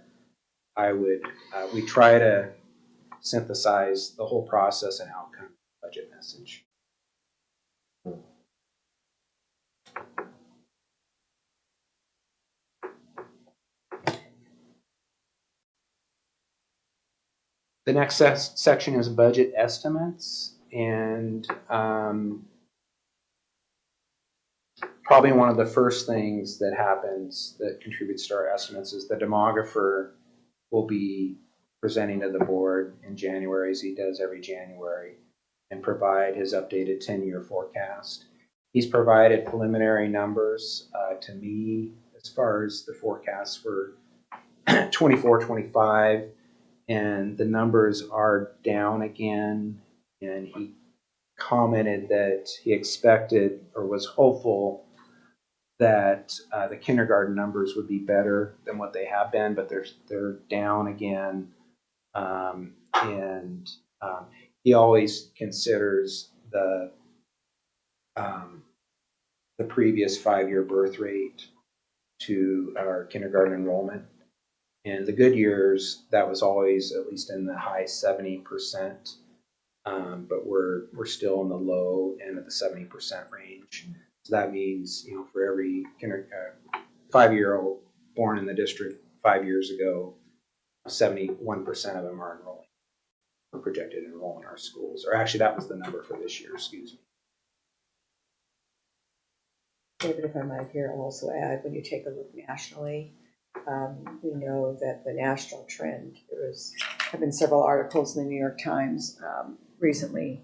we try to synthesize the whole process and outcome budget message. The next section is budget estimates, and probably one of the first things that happens that contributes to our estimates is the demographer will be presenting to the board in January, as he does every January, and provide his updated 10-year forecast. He's provided preliminary numbers to me as far as the forecast for 24, 25, and the numbers are down again. And he commented that he expected or was hopeful that the kindergarten numbers would be better than what they have been, but they're down again. He always considers the previous 5-year birth rate to our kindergarten enrollment. In the good years, that was always at least in the high 70%, but we're still in the low end of the 70% range. So that means, for every 5-year-old born in the district 5 years ago, 71% of them are enrolling, or projected to enroll in our schools. Or actually, that was the number for this year, excuse me. David, if I might here also add, when you take a look nationally, we know that the national trend, have been several articles in the New York Times recently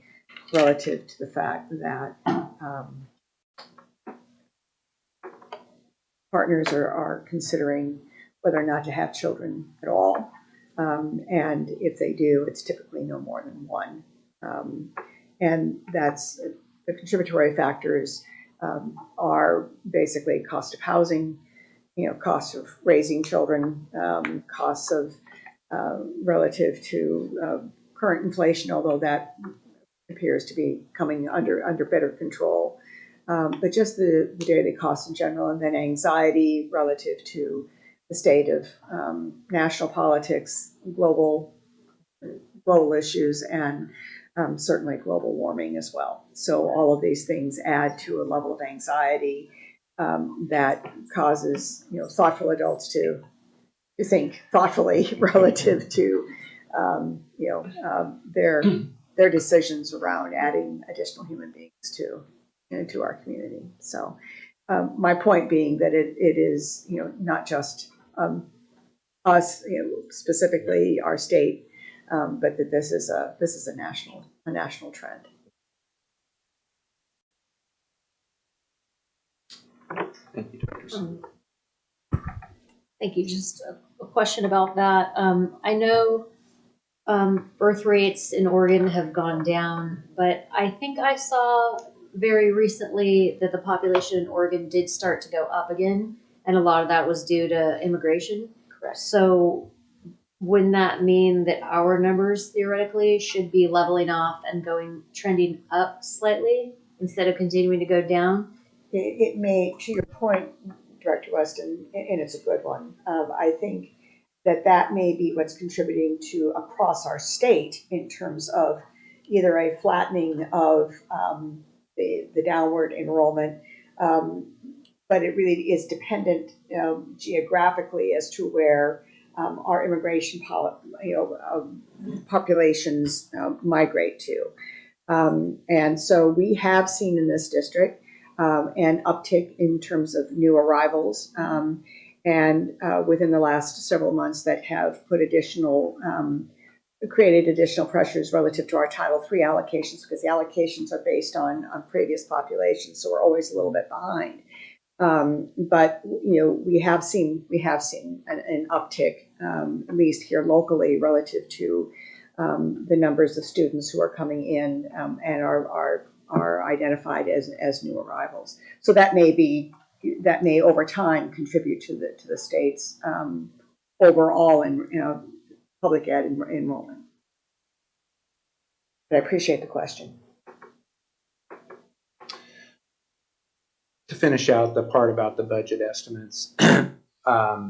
relative to the fact that partners are considering whether or not to have children at all. And if they do, it's typically no more than one. And that's the contributory factors are basically cost of housing, costs of raising children, costs of relative to current inflation, although that appears to be coming under better control. But just the daily costs in general, and then anxiety relative to the state of national politics, global issues, and certainly global warming as well. So all of these things add to a level of anxiety that causes thoughtful adults to think thoughtfully relative to their decisions around adding additional human beings to our community. So my point being that it is not just us, specifically our state, but that this is a national trend. Thank you, Dr. Thank you. Just a question about that. I know birth rates in Oregon have gone down, but I think I saw very recently that the population in Oregon did start to go up again, and a lot of that was due to immigration. Correct. So wouldn't that mean that our numbers theoretically should be leveling off and trending up slightly instead of continuing to go down? It may, to your point, Director Weston, and it's a good one. I think that may be what's contributing to across our state in terms of either a flattening of the downward enrollment, but it really is dependent geographically as to where our immigration populations migrate to. And so we have seen in this district an uptick in terms of new arrivals, and within the last several months that have put created additional pressures relative to our Title III allocations, because the allocations are based on previous populations, so we're always a little bit behind. But we have seen an uptick, at least here locally, relative to the numbers of students who are coming in and are identified as new arrivals. So that may over time contribute to the state's overall public ed enrollment. But I appreciate the question. To finish out the part about the budget estimates, I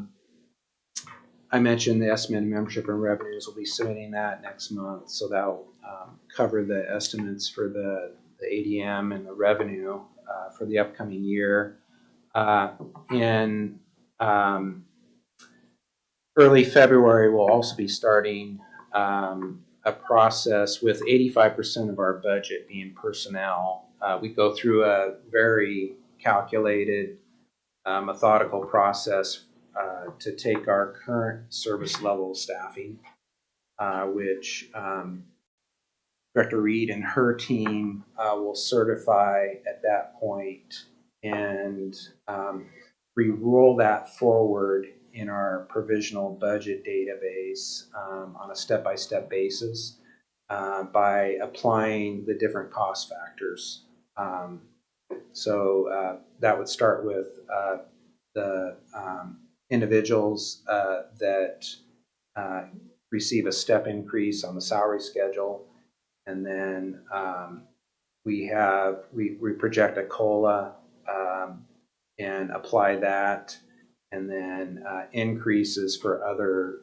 mentioned the estimated membership and revenues. We'll be submitting that next month, so that'll cover the estimates for the ADM and the revenue for the upcoming year. In early February, we'll also be starting a process with 85% of our budget being personnel. We go through a very calculated, methodical process to take our current service level staffing, which Director Reed and her team will certify at that point, and we roll that forward in our provisional budget database on a step-by-step basis by applying the different cost factors. So that would start with the individuals that receive a step increase on the salary schedule. And then we project a COLA and apply that, and then increases for other.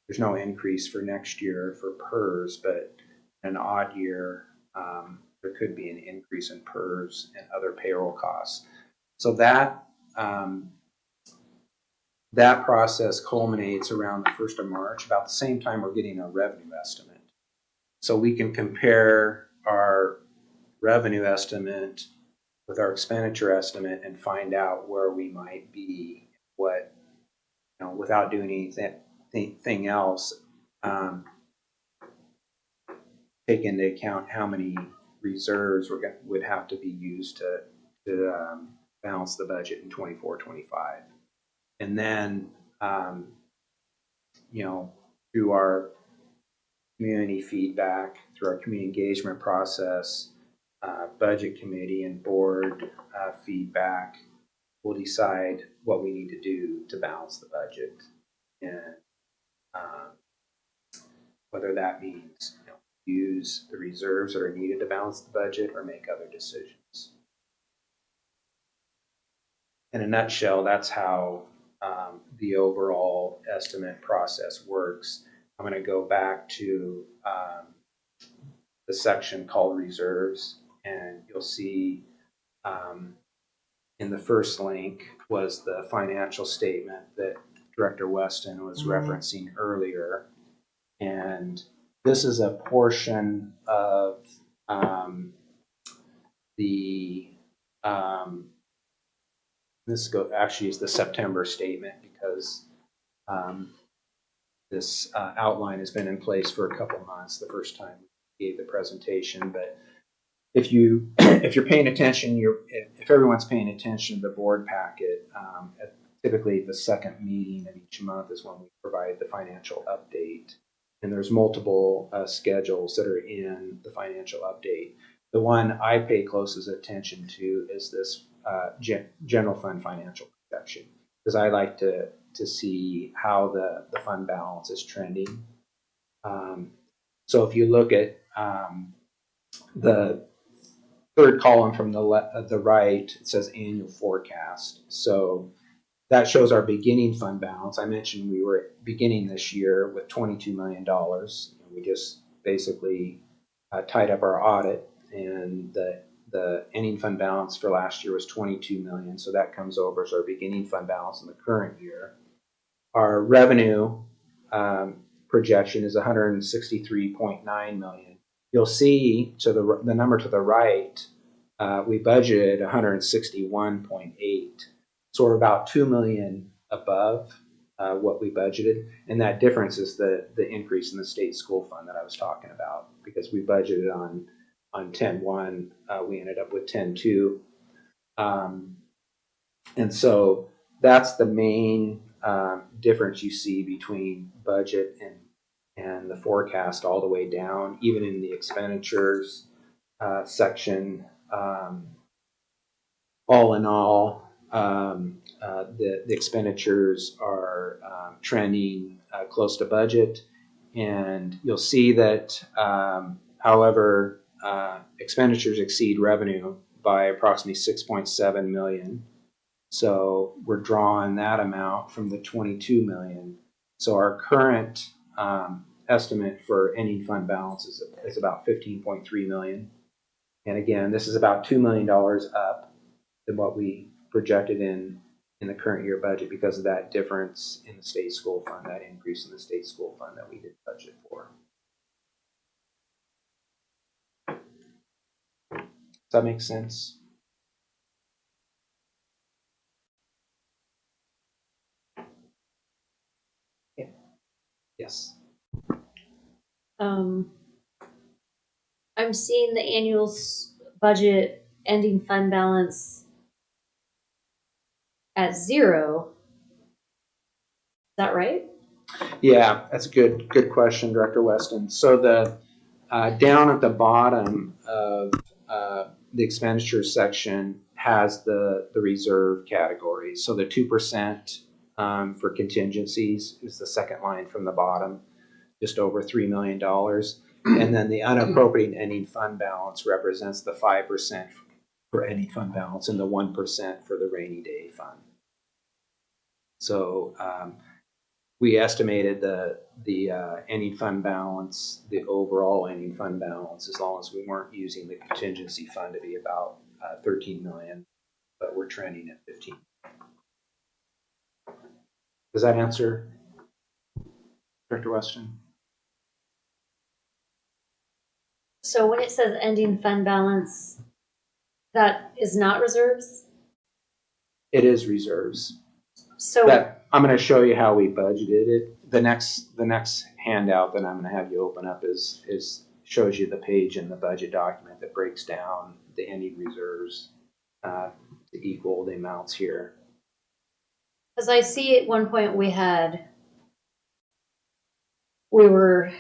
There's no increase for next year for PERS, but an odd year there could be an increase in PERS and other payroll costs. So that that process culminates around the 1st of March, about the same time we're getting a revenue estimate. So we can compare our revenue estimate with our expenditure estimate and find out where we might be, what, without doing anything else, take into account how many reserves would have to be used to balance the budget in 24-25. And then, through our community feedback, through our community engagement process, budget committee and board feedback, we'll decide what we need to do to balance the budget, and whether that means use the reserves that are needed to balance the budget or make other decisions. In a nutshell, that's how the overall estimate process works. I'm going to go back to the section called reserves, and you'll see in the first link was the financial statement that Director Weston was referencing earlier. And this is a portion of actually is the September statement, because this outline has been in place for a couple months the first time we gave the presentation. But if you're paying attention, if everyone's paying attention to the board packet, typically the second meeting of each month is when we provide the financial update. And there's multiple schedules that are in the financial update. The one I pay closest attention to is this general fund financial projection, because I like to see how the fund balance is trending. So if you look at the third column from the right, it says annual forecast. So that shows our beginning fund balance. I mentioned we were beginning this year with $22 million. We just basically tied up our audit, and the ending fund balance for last year was $22 million. So that comes over as our beginning fund balance in the current year. Our revenue projection is $163.9 million. You'll see to the number to the right, we budgeted $161.8. So we're about $2 million above what we budgeted, and that difference is the increase in the state school fund that I was talking about, because we budgeted on 10-1, we ended up with 10-2, and so that's the main difference you see between budget and the forecast all the way down, even in the expenditures section. All in all, the expenditures are trending close to budget, and you'll see that, however, expenditures exceed revenue by approximately $6.7 million. So we're drawing that amount from the $22 million. So our current estimate for ending fund balance is about $15.3 million. And again, this is about $2 million up than what we projected in the current year budget, because of that difference in the state school fund, that increase in the state school fund that we did budget for. Does that make sense? Yes. I'm seeing the annual budget ending fund balance at 0. Is that right? Yeah, that's a good question, Director Weston. So the down at the bottom of the expenditures section has the reserve category. So the 2% for contingencies is the second line from the bottom, just over $3 million. And then the unappropriated ending fund balance represents the 5% for ending fund balance and the 1% for the rainy day fund. So we estimated the ending fund balance, the overall ending fund balance, as long as we weren't using the contingency fund, to be about 13 million, but we're trending at 15. Does that answer, Director Weston? So when it says ending fund balance, that is not reserves? It is reserves. So But I'm going to show you how we budgeted it. The next handout that I'm going to have you open up is shows you the page in the budget document that breaks down the ending reserves to equal the amounts here. because I see at one point we were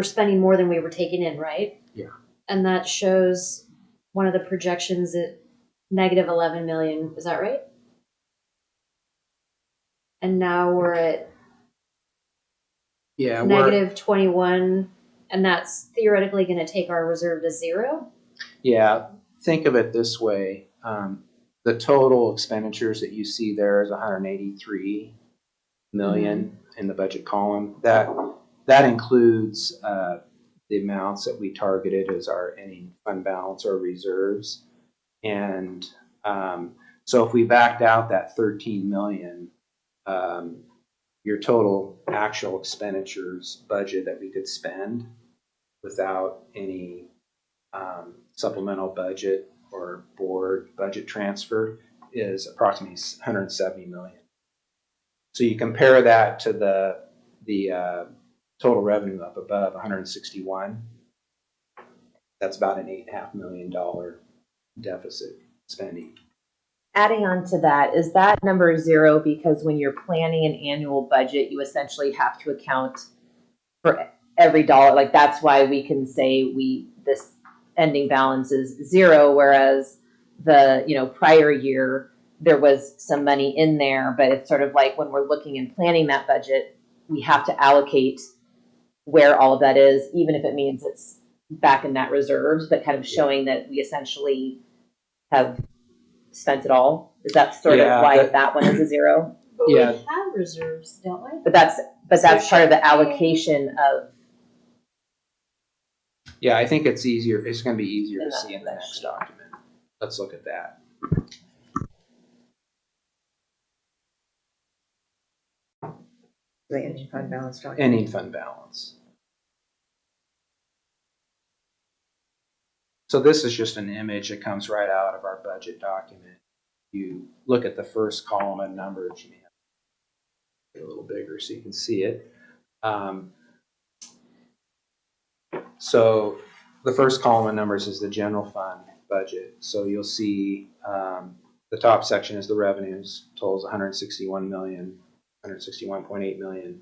spending more than we were taking in, right? Yeah. And that shows one of the projections at negative 11 million. Is that right? And now we're at negative 21, and that's theoretically going to take our reserve to 0. Yeah, think of it this way. The total expenditures that you see there is 183 million in the budget column. That includes the amounts that we targeted as our ending fund balance or reserves. And so if we backed out that 13 million, your total actual expenditures budget that we could spend without any supplemental budget or board budget transfer is approximately 170 million. So you compare that to the total revenue up above 161. That's about an $8.5 million deficit spending. Adding on to that, is that number 0 because when you're planning an annual budget, you essentially have to account for every dollar? Like that's why we can say this ending balance is 0, whereas the prior year there was some money in there, but it's sort of like when we're looking and planning that budget, we have to allocate where all of that is, even if it means it's back in that reserves, but kind of showing that we essentially have spent it all. Is that sort of why that one is a 0? But we have reserves, don't we? But that's part of the allocation of. Yeah, I think it's easier. It's going to be easier to see in the next document. Let's look at that. The ending fund balance document. Ending fund balance. So this is just an image that comes right out of our budget document. You look at the first column of numbers, you may have to get a little bigger so you can see it. So the first column of numbers is the general fund budget. So you'll see the top section is the revenues, totals 161 million, 161.8 million.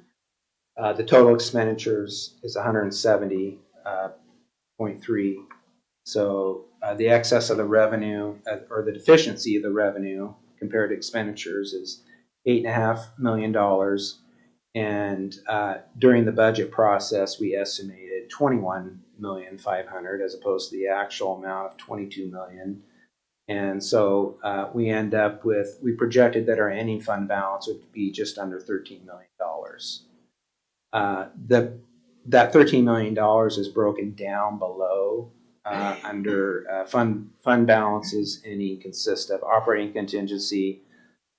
The total expenditures is 170.3. So the excess of the revenue or the deficiency of the revenue compared to expenditures is $8.5 million. And during the budget process, we estimated $21,500,000 as opposed to the actual amount of $22 million. And so we end up with, we projected that our ending fund balance would be just under $13 million. That $13 million is broken down below under fund balances, and consists of operating contingency.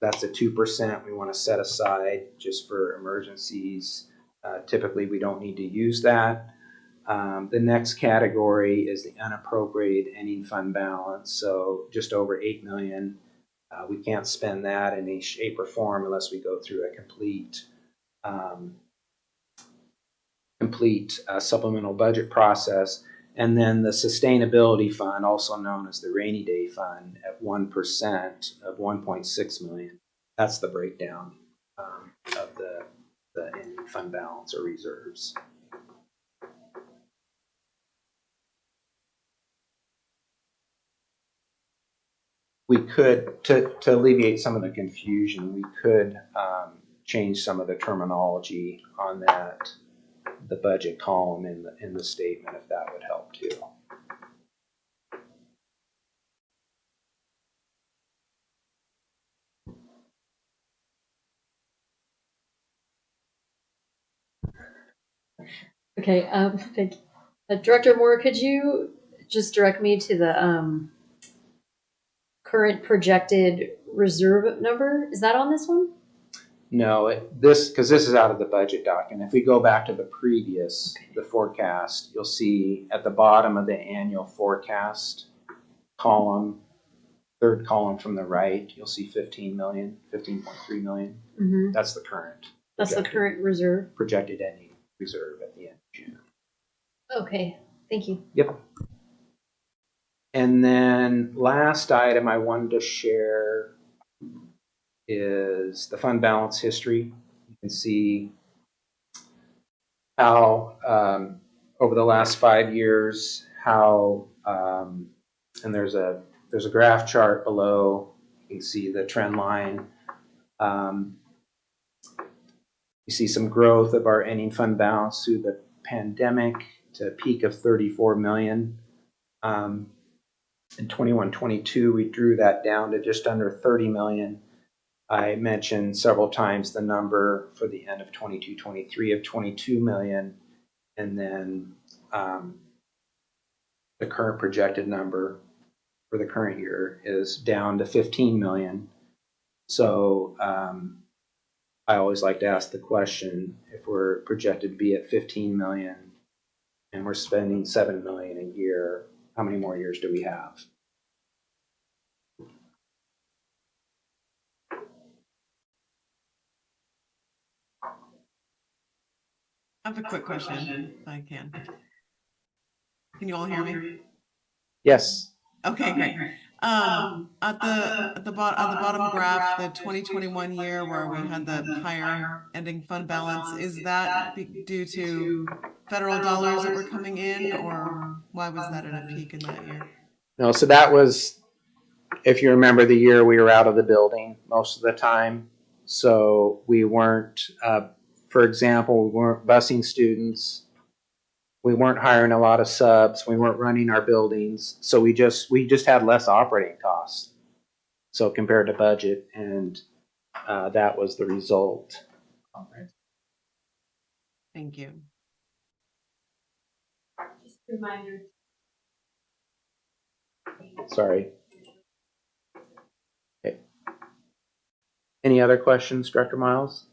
That's a 2% we want to set aside just for emergencies. Typically, we don't need to use that. The next category is the unappropriated ending fund balance, so just over $8 million. We can't spend that in any shape or form unless we go through a complete complete supplemental budget process. And then the sustainability fund, also known as the rainy day fund, at 1% of 1.6 million. That's the breakdown of the ending fund balance or reserves. We could, to alleviate some of the confusion, we could change some of the terminology on that, the budget column in the statement, if that would help too. Okay, thank you. Director Moore, could you just direct me to the current projected reserve number? Is that on this one? No, because this is out of the budget document. If we go back to the previous, the forecast, you'll see at the bottom of the annual forecast column, third column from the right, you'll see 15 million, 15.3 million. Mm-hmm. That's the current. That's the current reserve. Projected ending reserve at the end of June. Okay, thank you. Yep. And then last item I wanted to share is the fund balance history. You can see how over the last 5 years, how and there's a graph chart below. You can see the trend line. You see some growth of our ending fund balance through the pandemic to a peak of 34 million. In 21-22, we drew that down to just under 30 million. I mentioned several times the number for the end of 22-23 of 22 million, and then the current projected number for the current year is down to 15 million. So I always like to ask the question, if we're projected to be at 15 million and we're spending 7 million a year, how many more years do we have? I have a quick question, if I can. Can you all hear me? Yes. Okay, great. At the bottom graph, the 2021 year where we had the higher ending fund balance, is that due to federal dollars that were coming in, or why was that at a peak in that year? No, so that was, if you remember the year we were out of the building most of the time. So we weren't, for example, we weren't busing students. We weren't hiring a lot of subs. We weren't running our buildings. So we just had less operating costs. So compared to budget, and that was the result. Thank you. Just a reminder. Sorry. Okay. Any other questions, Director Miles?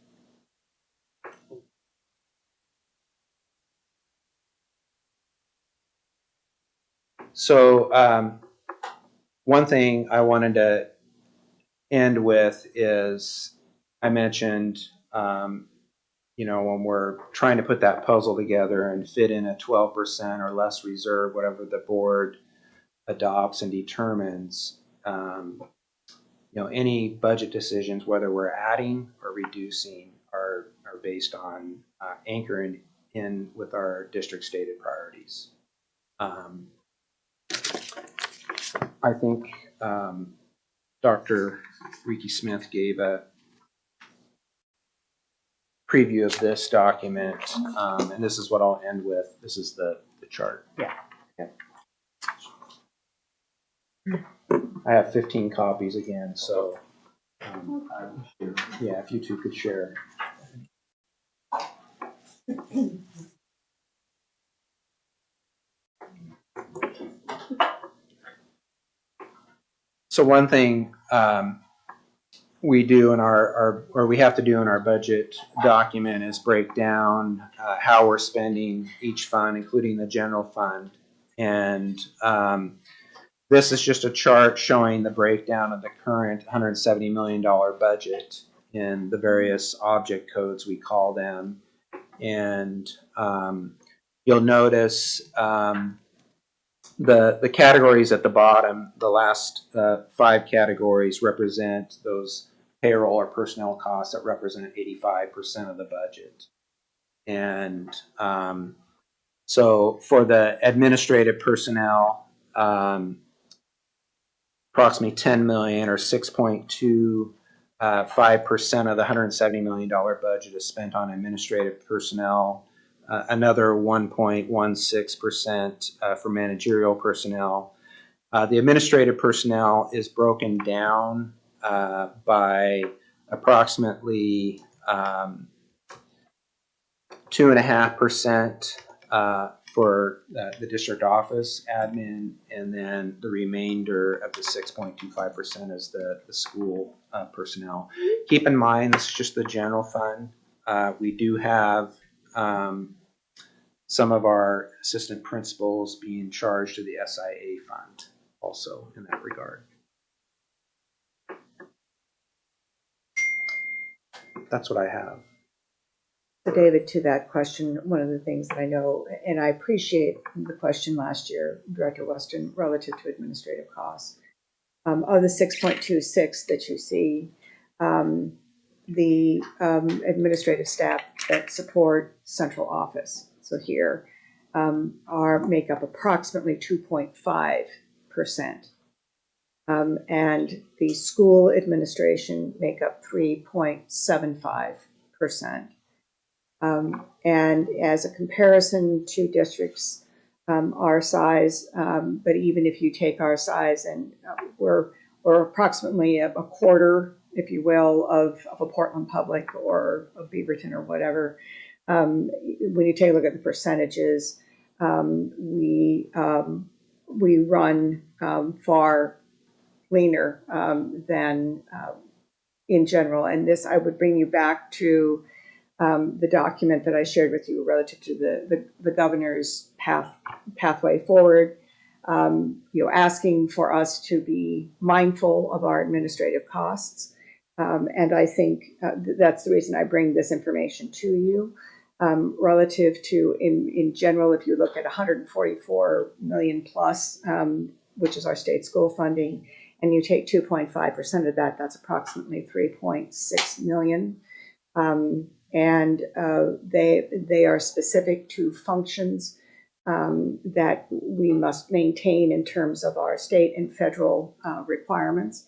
So one thing I wanted to end with is, I mentioned, you know, when we're trying to put that puzzle together and fit in a 12% or less reserve, whatever the board adopts and determines, you know, any budget decisions, whether we're adding or reducing, are based on anchoring in with our district stated priorities. I think Dr. Ricky Smith gave a preview of this document, and this is what I'll end with. This is the chart. Yeah. I have 15 copies again, so yeah, if you two could share. So one thing we do in or we have to do in our budget document is break down how we're spending each fund, including the general fund. And this is just a chart showing the breakdown of the current $170 million budget in the various object codes, we call them. And you'll notice the categories at the bottom, the last 5 categories represent those payroll or personnel costs that represent 85% of the budget. And so for the administrative personnel, approximately 10 million or 6.25% of the $170 million budget is spent on administrative personnel. Another 1.16% for managerial personnel. The administrative personnel is broken down by approximately 2.5% for the district office admin, and then the remainder of the 6.25% is the school personnel. Keep in mind, this is just the general fund. We do have some of our assistant principals being charged to the SIA fund also in that regard. That's what I have. So David, to that question, one of the things that I know, and I appreciate the question last year, Director Weston, relative to administrative costs. Of the 6.26 that you see, the administrative staff that support central office, so here, make up approximately 2.5%. And the school administration make up 3.75%. And as a comparison to districts our size, but even if you take our size, and we're approximately a quarter, if you will, of a Portland Public or a Beaverton or whatever. When you take a look at the percentages, we run far leaner than in general. And this, I would bring you back to the document that I shared with you relative to the governor's pathway forward, asking for us to be mindful of our administrative costs. And I think that's the reason I bring this information to you. Relative to, in general, if you look at 144 million plus, which is our state school funding, and you take 2.5% of that, that's approximately 3.6 million. And they are specific to functions that we must maintain in terms of our state and federal requirements.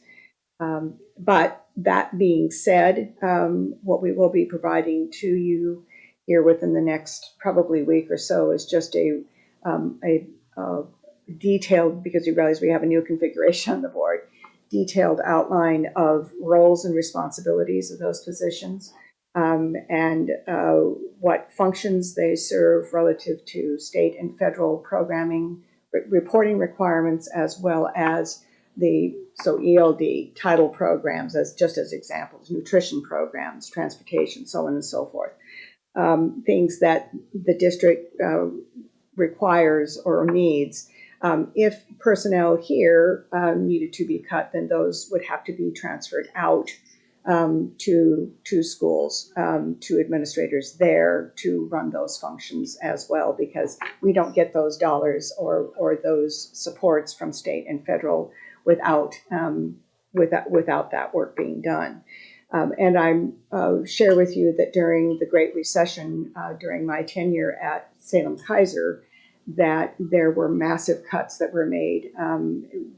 But that being said, what we will be providing to you here within the next probably week or so is just a detailed, because you realize we have a new configuration on the board, detailed outline of roles and responsibilities of those positions. And what functions they serve relative to state and federal programming, reporting requirements, as well as ELD title programs as examples, nutrition programs, transportation, so on and so forth. Things that the district requires or needs. If personnel here needed to be cut, then those would have to be transferred out to schools, to administrators there to run those functions as well, because we don't get those dollars or those supports from state and federal without that work being done. And I'm share with you that during the Great Recession, during my tenure at Salem-Kaiser, that there were massive cuts that were made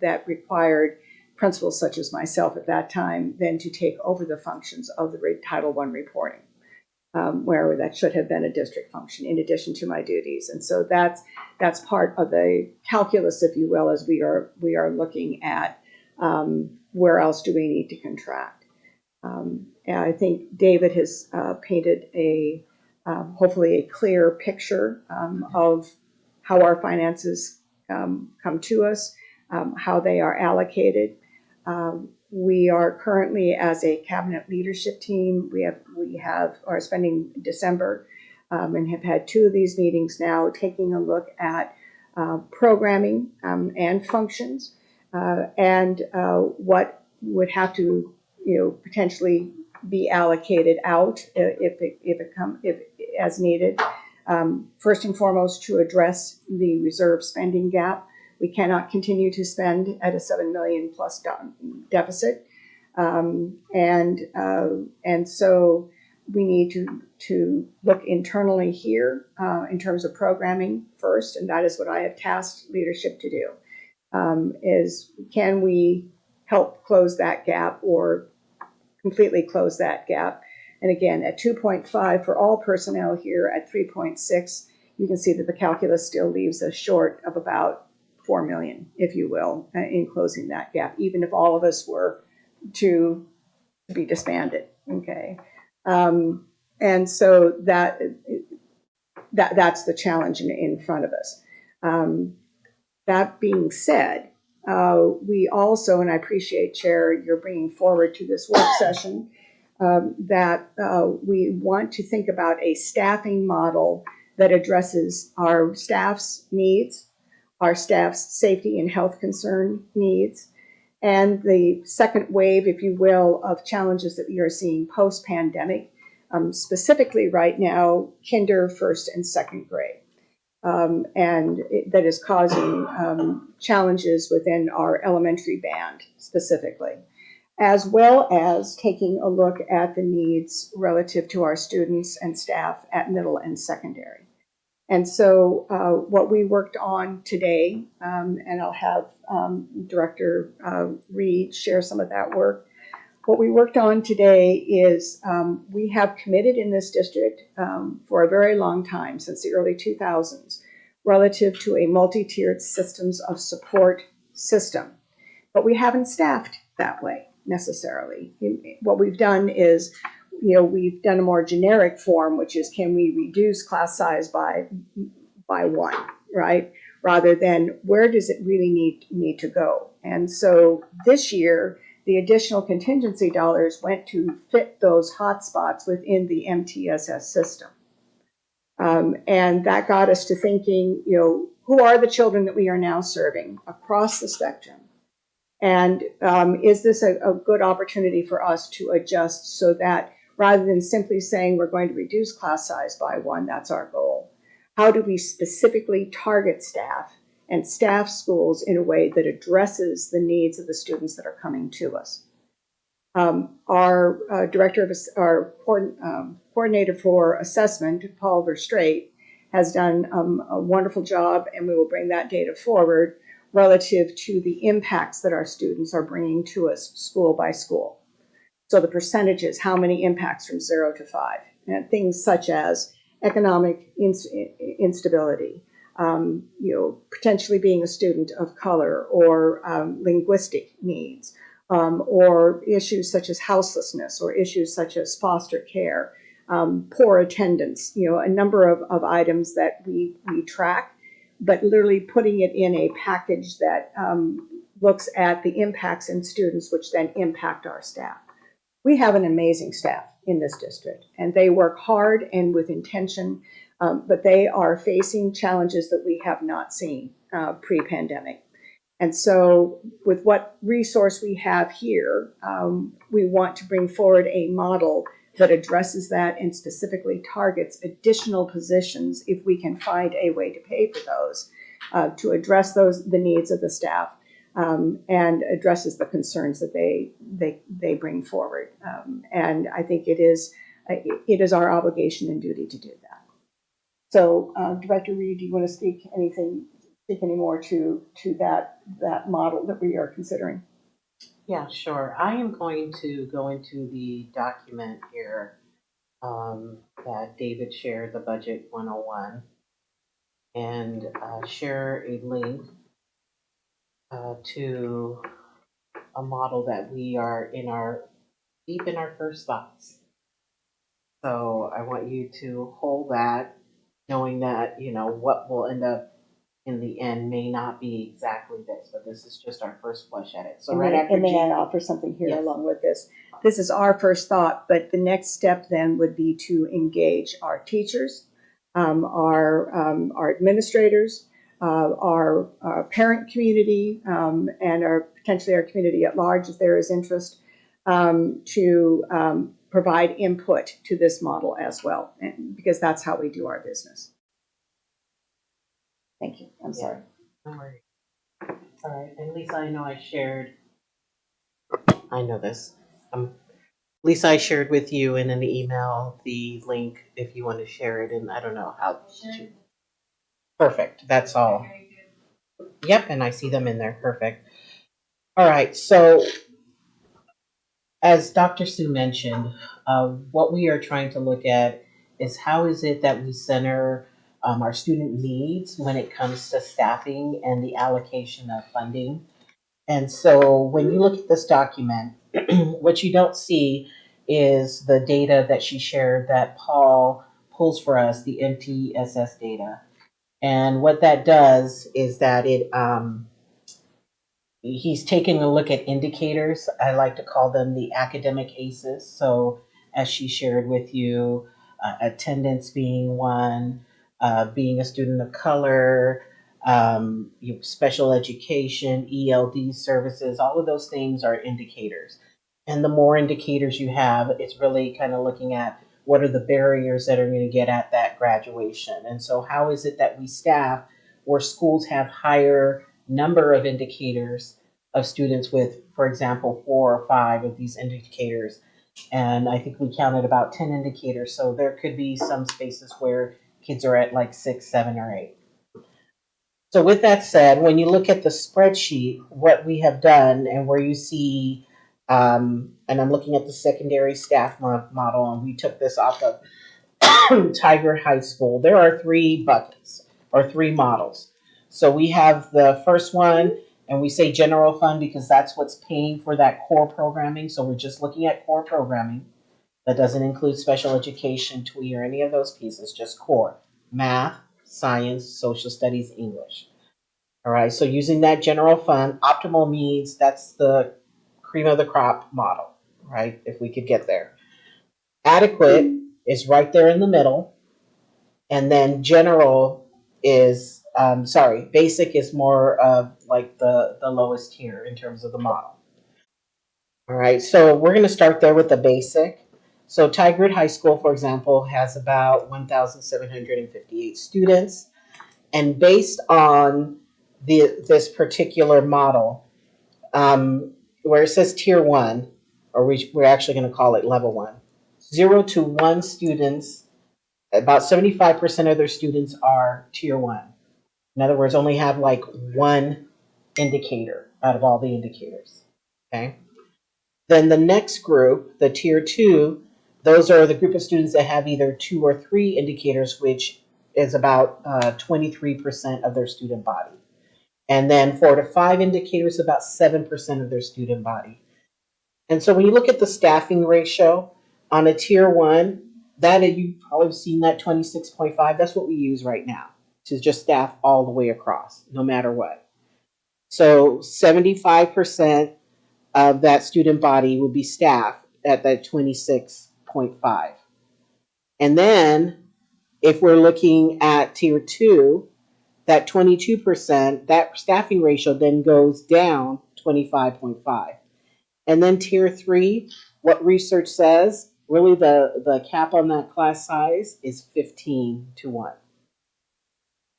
that required principals such as myself at that time then to take over the functions of the Title I reporting, where that should have been a district function in addition to my duties. And so that's part of the calculus, if you will, as we are looking at where else do we need to contract. And I think David has painted hopefully a clear picture of how our finances come to us, how they are allocated. We are currently, as a cabinet leadership team, we are spending December and have had 2 of these meetings now, taking a look at programming and functions and what would have to potentially be allocated out if as needed. First and foremost, to address the reserve spending gap. We cannot continue to spend at a $7 million plus deficit. And so we need to look internally here in terms of programming first, and that is what I have tasked leadership to do, is can we help close that gap or completely close that gap? And again, at 2.5 for all personnel here, at 3.6, you can see that the calculus still leaves us short of about 4 million, if you will, in closing that gap, even if all of us were to be disbanded, okay? And so that's the challenge in front of us. That being said, we also, and I appreciate, Chair, you're bringing forward to this work session, that we want to think about a staffing model that addresses our staff's needs, our staff's safety and health concern needs, and the second wave, if you will, of challenges that we are seeing post-pandemic, specifically right now, kinder, first, and second grade. That is causing challenges within our elementary band specifically, as well as taking a look at the needs relative to our students and staff at middle and secondary. And so what we worked on today, and I'll have Director Reed share some of that work. What we worked on today is we have committed in this district for a very long time, since the early 2000s, relative to a multi-tiered systems of support system. But we haven't staffed that way necessarily. What we've done is, we've done a more generic form, which is, can we reduce class size by one, right? Rather than where does it really need to go? And so this year, the additional contingency dollars went to fit those hotspots within the MTSS system. And that got us to thinking, who are the children that we are now serving across the spectrum? And is this a good opportunity for us to adjust so that rather than simply saying we're going to reduce class size by one, that's our goal. How do we specifically target staff and staff schools in a way that addresses the needs of the students that are coming to us? Our our coordinator for assessment, Paul Verstraete, has done a wonderful job, and we will bring that data forward relative to the impacts that our students are bringing to us school by school. So the percentages, how many impacts from 0 to 5, and things such as economic instability, potentially being a student of color, or linguistic needs, or issues such as houselessness, or issues such as foster care, poor attendance, a number of items that we track, but literally putting it in a package that looks at the impacts in students, which then impact our staff. We have an amazing staff in this district, and they work hard and with intention, but they are facing challenges that we have not seen pre-pandemic. And so with what resource we have here, we want to bring forward a model that addresses that and specifically targets additional positions, if we can find a way to pay for those, to address the needs of the staff, and addresses the concerns that they bring forward. And I think it is our obligation and duty to do that. So, Director Reed, do you want to speak any more to that model that we are considering? Yeah, sure. I am going to go into the document here that David shared, the Budget 101, and share a link to a model that we are deep in our first thoughts. So I want you to hold that, knowing that, what will end up in the end may not be exactly this, but this is just our first flush at it. So may I offer something here? Yes. Along with this? This is our first thought, but the next step then would be to engage our teachers, our administrators, our parent community, and potentially our community at large, if there is interest, to provide input to this model as well, because that's how we do our business. Thank you. I'm sorry. Don't worry. All right, and Lisa, I know I know this. Lisa, I shared with you in an email the link if you want to share it, and I don't know how. Perfect, that's all. Yep, and I see them in there, perfect. All right, so as Dr. Sue mentioned, what we are trying to look at is how is it that we center our student needs when it comes to staffing and the allocation of funding. And so when you look at this document, what you don't see is the data that she shared that Paul pulls for us, the MTSS data. And what that does is that he's taking a look at indicators. I like to call them the academic ACEs. So as she shared with you, attendance being one, being a student of color, special education, ELD services, all of those things are indicators. And the more indicators you have, it's really kind of looking at what are the barriers that are going to get at that graduation. And so how is it that we staff where schools have higher number of indicators of students with, for example, 4 or 5 of these indicators. And I think we counted about 10 indicators. So there could be some spaces where kids are at like 6, 7, or 8. So with that said, when you look at the spreadsheet, what we have done and where you see, and I'm looking at the secondary staff model, and we took this off of Tigard High School. There are 3 buckets or 3 models. So we have the first one, and we say general fund because that's what's paying for that core programming. So we're just looking at core programming. That doesn't include special education, TWE, or any of those pieces, just core. Math, science, social studies, English. All right, so using that general fund, optimal means that's the cream of the crop model, right? If we could get there. Adequate is right there in the middle. And then general is, basic is more of like the lowest tier in terms of the model. All right, so we're going to start there with the basic. So Tigard High School, for example, has about 1,758 students. And based on this particular model, where it says tier 1, or we're actually going to call it level 1, 0 to 1 students, about 75% of their students are tier 1. In other words, only have like 1 indicator out of all the indicators. Okay. Then the next group, the tier 2, those are the group of students that have either 2 or 3 indicators, which is about 23% of their student body. And then 4 to 5 indicators, about 7% of their student body. And so when you look at the staffing ratio on a tier 1, that you've probably seen that 26.5. That's what we use right now to just staff all the way across, no matter what. So 75% of that student body would be staffed at that 26.5. And then if we're looking at tier 2, that 22%, that staffing ratio then goes down 25.5. And then tier 3, what research says, really the cap on that class size is 15 to 1.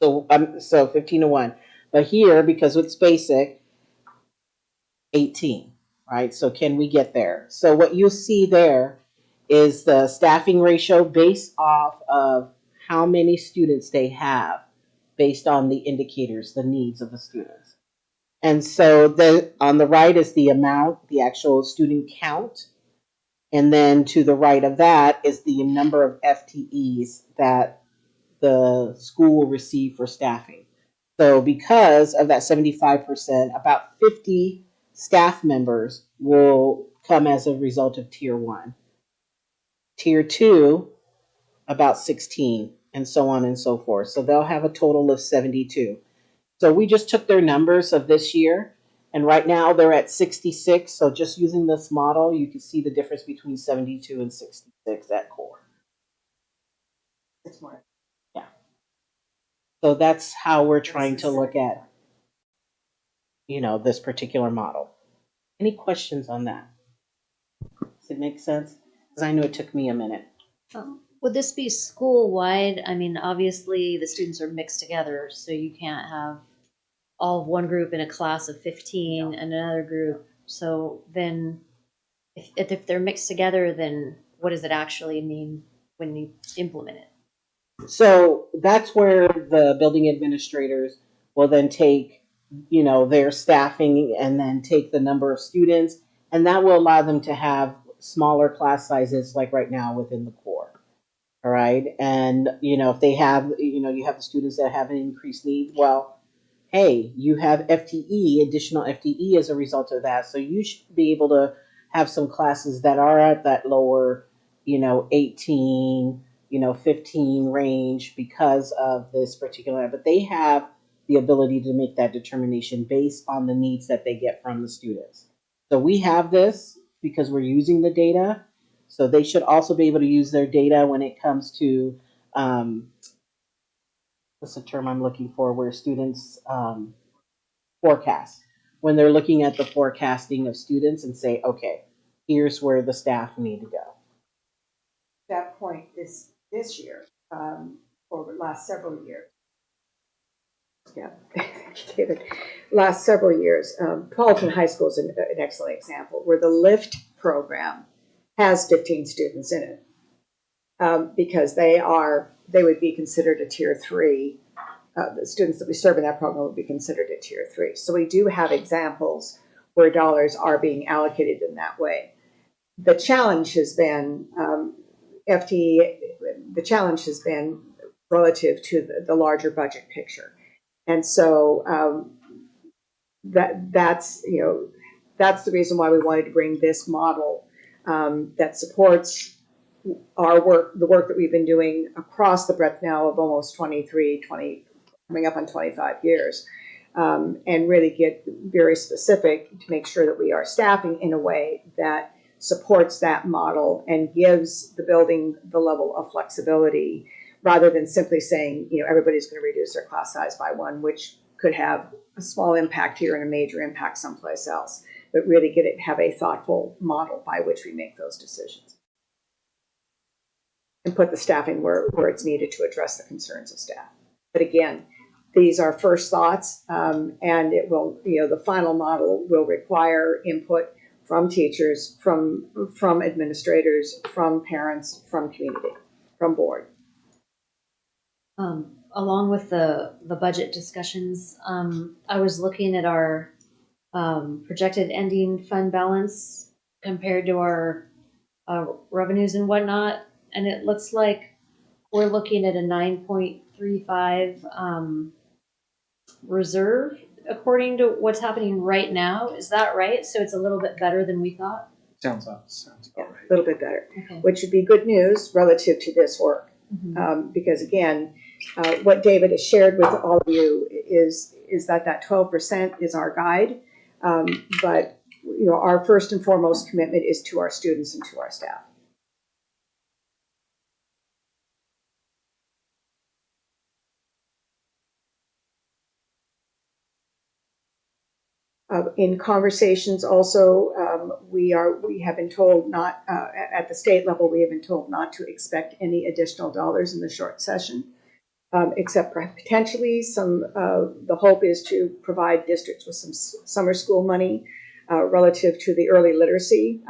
So 15 to 1. But here, because it's basic, 18, right? So can we get there? So what you see there is the staffing ratio based off of how many students they have based on the indicators, the needs of the students. And so then on the right is the amount, the actual student count. And then to the right of that is the number of FTEs that the school will receive for staffing. So because of that 75%, about 50 staff members will come as a result of tier 1. Tier 2, about 16, and so on and so forth. So they'll have a total of 72. So we just took their numbers of this year, and right now they're at 66. So just using this model, you can see the difference between 72 and 66 at core. It's more. Yeah. So that's how we're trying to look at, this particular model. Any questions on that? Does it make sense? because I know it took me a minute. Would this be school-wide? I mean, obviously, the students are mixed together, so you can't have all of one group in a class of 15 and another group. So then, if they're mixed together, then what does it actually mean when you implement it? So that's where the building administrators will then take, their staffing and then take the number of students, and that will allow them to have smaller class sizes like right now within the core. All right. And, if they have, you have the students that have an increased need, well, hey, you have FTE, additional FTE as a result of that. So you should be able to have some classes that are at that lower, 18, 15 range because of this particular, but they have the ability to make that determination based on the needs that they get from the students. So we have this because we're using the data. So they should also be able to use their data when it comes to, what's the term I'm looking for, where students forecast. When they're looking at the forecasting of students and say, okay, here's where the staff need to go. That point this year, or last several years. Yeah, David. Last several years, Tualatin High School is an excellent example where the LIFT program has 15 students in it because they would be considered a tier 3. The students that we serve in that program would be considered a tier 3. So we do have examples where dollars are being allocated in that way. The challenge has been FTE. The challenge has been relative to the larger budget picture, and so that's the reason why we wanted to bring this model that supports our work, the work that we've been doing across the breadth now of almost 20, coming up on 25 years, and really get very specific to make sure that we are staffing in a way that supports that model and gives the building the level of flexibility rather than simply saying, everybody's going to reduce their class size by 1, which could have a small impact here and a major impact someplace else, but really have a thoughtful model by which we make those decisions and put the staffing where it's needed to address the concerns of staff. But again, these are first thoughts, and it will, the final model will require input from teachers, from administrators, from parents, from community, from board. Along with the budget discussions, I was looking at our projected ending fund balance compared to our revenues and whatnot, and it looks like we're looking at a 9.35 reserve according to what's happening right now. Is that right? So it's a little bit better than we thought? Sounds about Yeah, right. a little bit better, Okay. which would be good news relative to this work. Mm-hmm. Because again, what David has shared with all of you is that 12% is our guide. But our first and foremost commitment is to our students and to our staff. In conversations also, we have been told not, at the state level, we have been told not to expect any additional dollars in the short session, except potentially the hope is to provide districts with some summer school money relative to the early literacy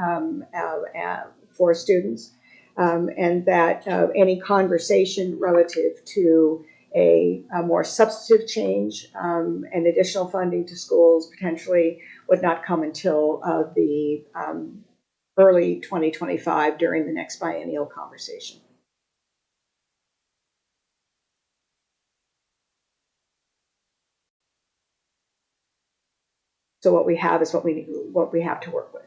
for students, and that any conversation relative to a more substantive change and additional funding to schools potentially would not come until the early 2025 during the next biennial conversation. So what we have is what we have to work with.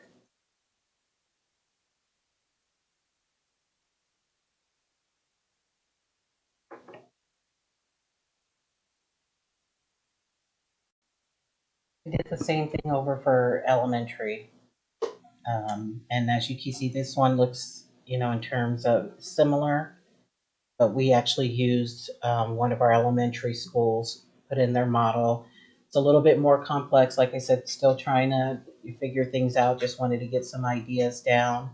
We did the same thing over for elementary. And as you can see, this one looks, in terms of similar, but we actually used one of our elementary schools, put in their model. It's a little bit more complex. Like I said, still trying to figure things out. Just wanted to get some ideas down.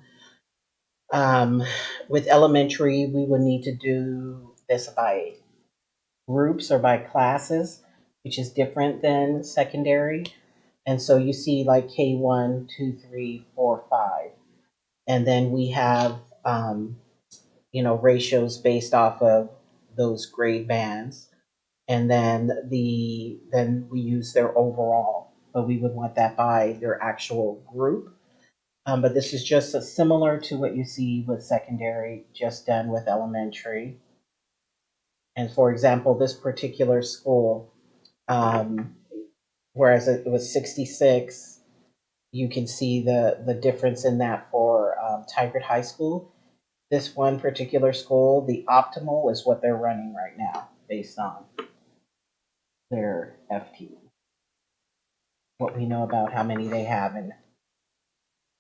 With elementary, we would need to do this by groups or by classes, which is different than secondary. And so you see like K1, 2, 3, 4, 5. And then we have, ratios based off of those grade bands. And then then we use their overall, but we would want that by their actual group. But this is just similar to what you see with secondary, just done with elementary. And for example, this particular school, whereas it was 66, you can see the difference in that for Tigard High School. This one particular school, the optimal is what they're running right now based on their FT. What we know about how many they have and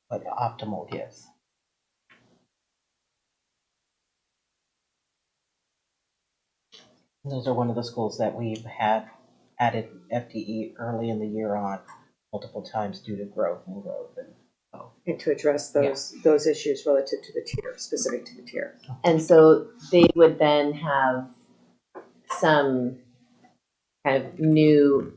what the optimal gives. Those are one of the schools that we've had added FTE early in the year on multiple times due to growth. And to address those issues relative to the tier, specific to the tier. And so they would then have some kind of new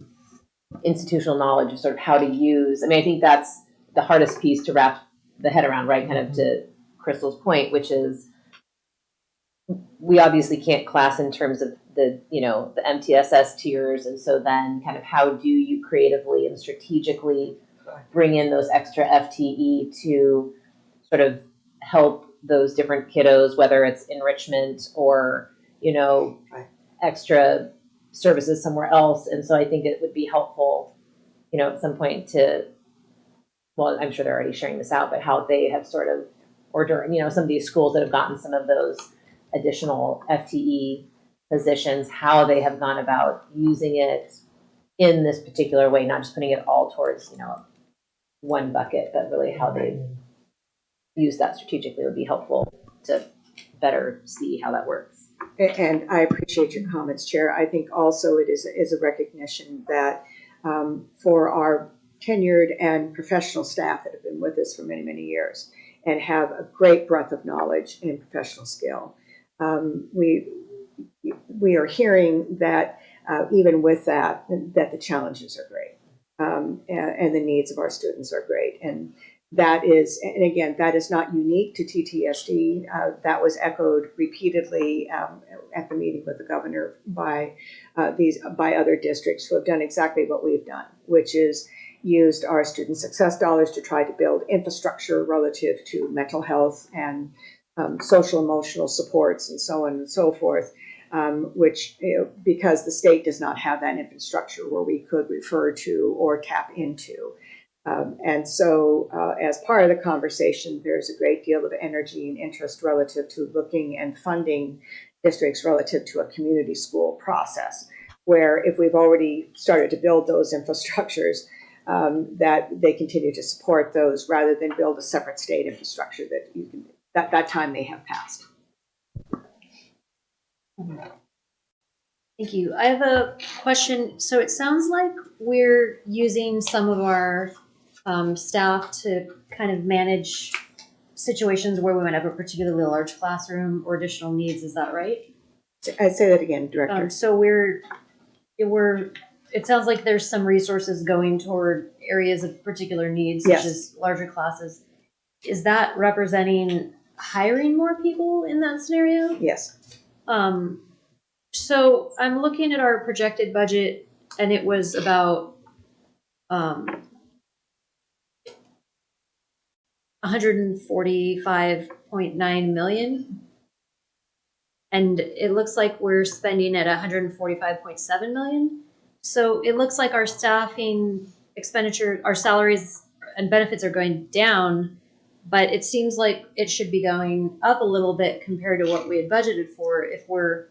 institutional knowledge of sort of how to use. I mean, I think that's the hardest piece to wrap the head around, right? Kind of to Crystal's point, which is we obviously can't class in terms of the MTSS tiers. And so then kind of how do you creatively and strategically bring in those extra FTE to sort of help those different kiddos, whether it's enrichment or, extra services somewhere else. And so I think it would be helpful, at some point well, I'm sure they're already sharing this out, but how they have sort of, or during, some of these schools that have gotten some of those additional FTE positions, how they have gone about using it in this particular way, not just putting it all towards, one bucket, but really how they use that strategically would be helpful to better see how that works. And I appreciate your comments, Chair. I think also it is a recognition that for our tenured and professional staff that have been with us for many, many years and have a great breadth of knowledge and professional skill, we are hearing that even with that the challenges are great. And the needs of our students are great. And that is not unique to TTSD. That was echoed repeatedly at the meeting with the governor by other districts who have done exactly what we've done, which is used our student success dollars to try to build infrastructure relative to mental health and social emotional supports and so on and so forth. Which, because the state does not have that infrastructure where we could refer to or tap into. And so as part of the conversation, there's a great deal of energy and interest relative to looking and funding districts relative to a community school process, where if we've already started to build those infrastructures, that they continue to support those rather than build a separate state infrastructure that time may have passed. Thank you. I have a question. So it sounds like we're using some of our staff to kind of manage situations where we might have a particularly large classroom or additional needs. Is that right? I'd say that again, Director. So it sounds like there's some resources going toward areas of particular needs, such as larger classes. Is that representing hiring more people in that scenario? Yes. So I'm looking at our projected budget, and it was about $145.9 million, and it looks like we're spending at $145.7 million. So it looks like our staffing expenditure, our salaries and benefits are going down, but it seems like it should be going up a little bit compared to what we had budgeted for if we're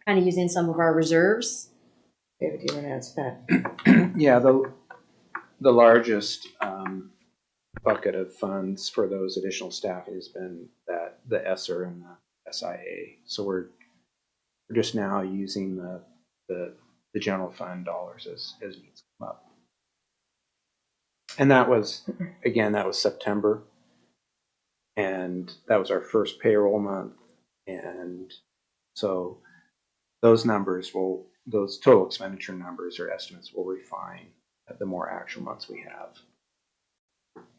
kind of using some of our reserves. David, do you want to answer that? Yeah, the largest bucket of funds for those additional staff has been the ESSER and the SIA. So we're just now using the general fund dollars as needs come up. And that was September. And that was our first payroll month. And so those total expenditure numbers or estimates will refine the more actual months we have.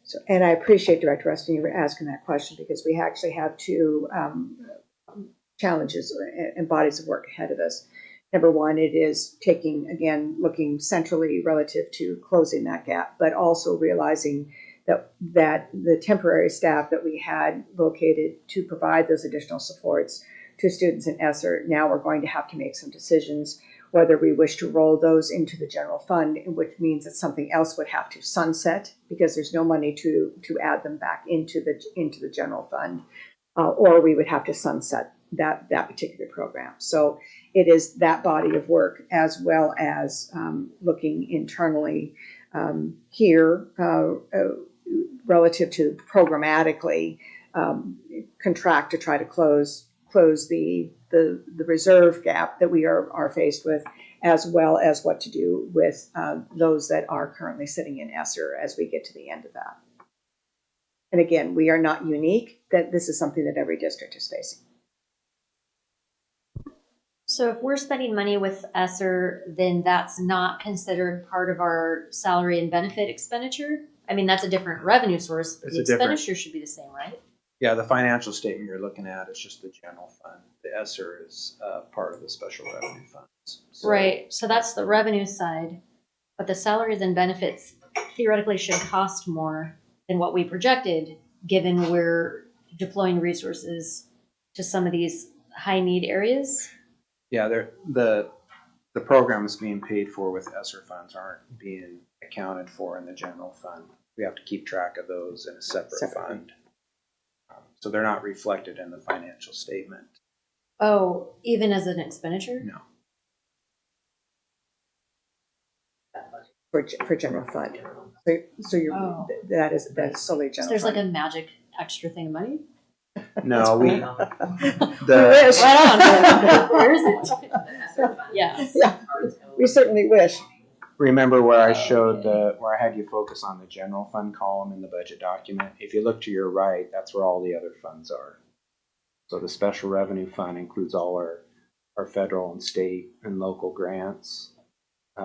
So, and I appreciate Director Rustin, you were asking that question, because we actually have two challenges and bodies of work ahead of us. Number one, it is looking centrally relative to closing that gap, but also realizing that the temporary staff that we had located to provide those additional supports to students in ESSER, now we're going to have to make some decisions whether we wish to roll those into the general fund, which means that something else would have to sunset because there's no money to add them back into the general fund, or we would have to sunset that particular program. So it is that body of work, as well as looking internally here relative to programmatically contract to try to close the reserve gap that we are faced with, as well as what to do with those that are currently sitting in ESSER as we get to the end of that. And again, we are not unique, that this is something that every district is facing. So if we're spending money with ESSER, then that's not considered part of our salary and benefit expenditure? I mean, that's a different revenue source, but the expenditure should be the same, right? Yeah, the financial statement you're looking at is just the general fund. The ESSER is part of the special revenue funds. So, right, so that's the revenue side, but the salaries and benefits theoretically should cost more than what we projected, given we're deploying resources to some of these high need areas. Yeah, the programs being paid for with ESSER funds aren't being accounted for in the general fund. We have to keep track of those in a separate fund. So they're not reflected in the financial statement. Oh, even as an expenditure? No. For general fund. So you're that is solely general. So there's fund. like a magic extra thing of money? No, we wish. Right on. Where is it? Yeah. We certainly wish. remember where I showed where I had you focus on the general fund column in the budget document. If you look to your right, that's where all the other funds are. So the special revenue fund includes all our federal and state and local grants.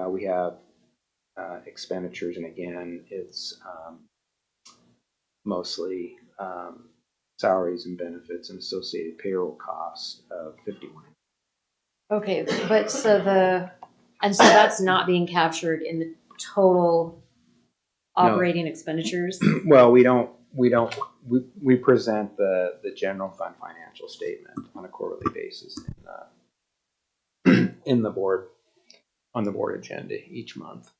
We have expenditures, and again, it's mostly salaries and benefits and associated payroll costs of $51. Okay, but so that's not being captured in the total operating expenditures? Well, we present the general fund financial statement on a quarterly basis on the board agenda each month.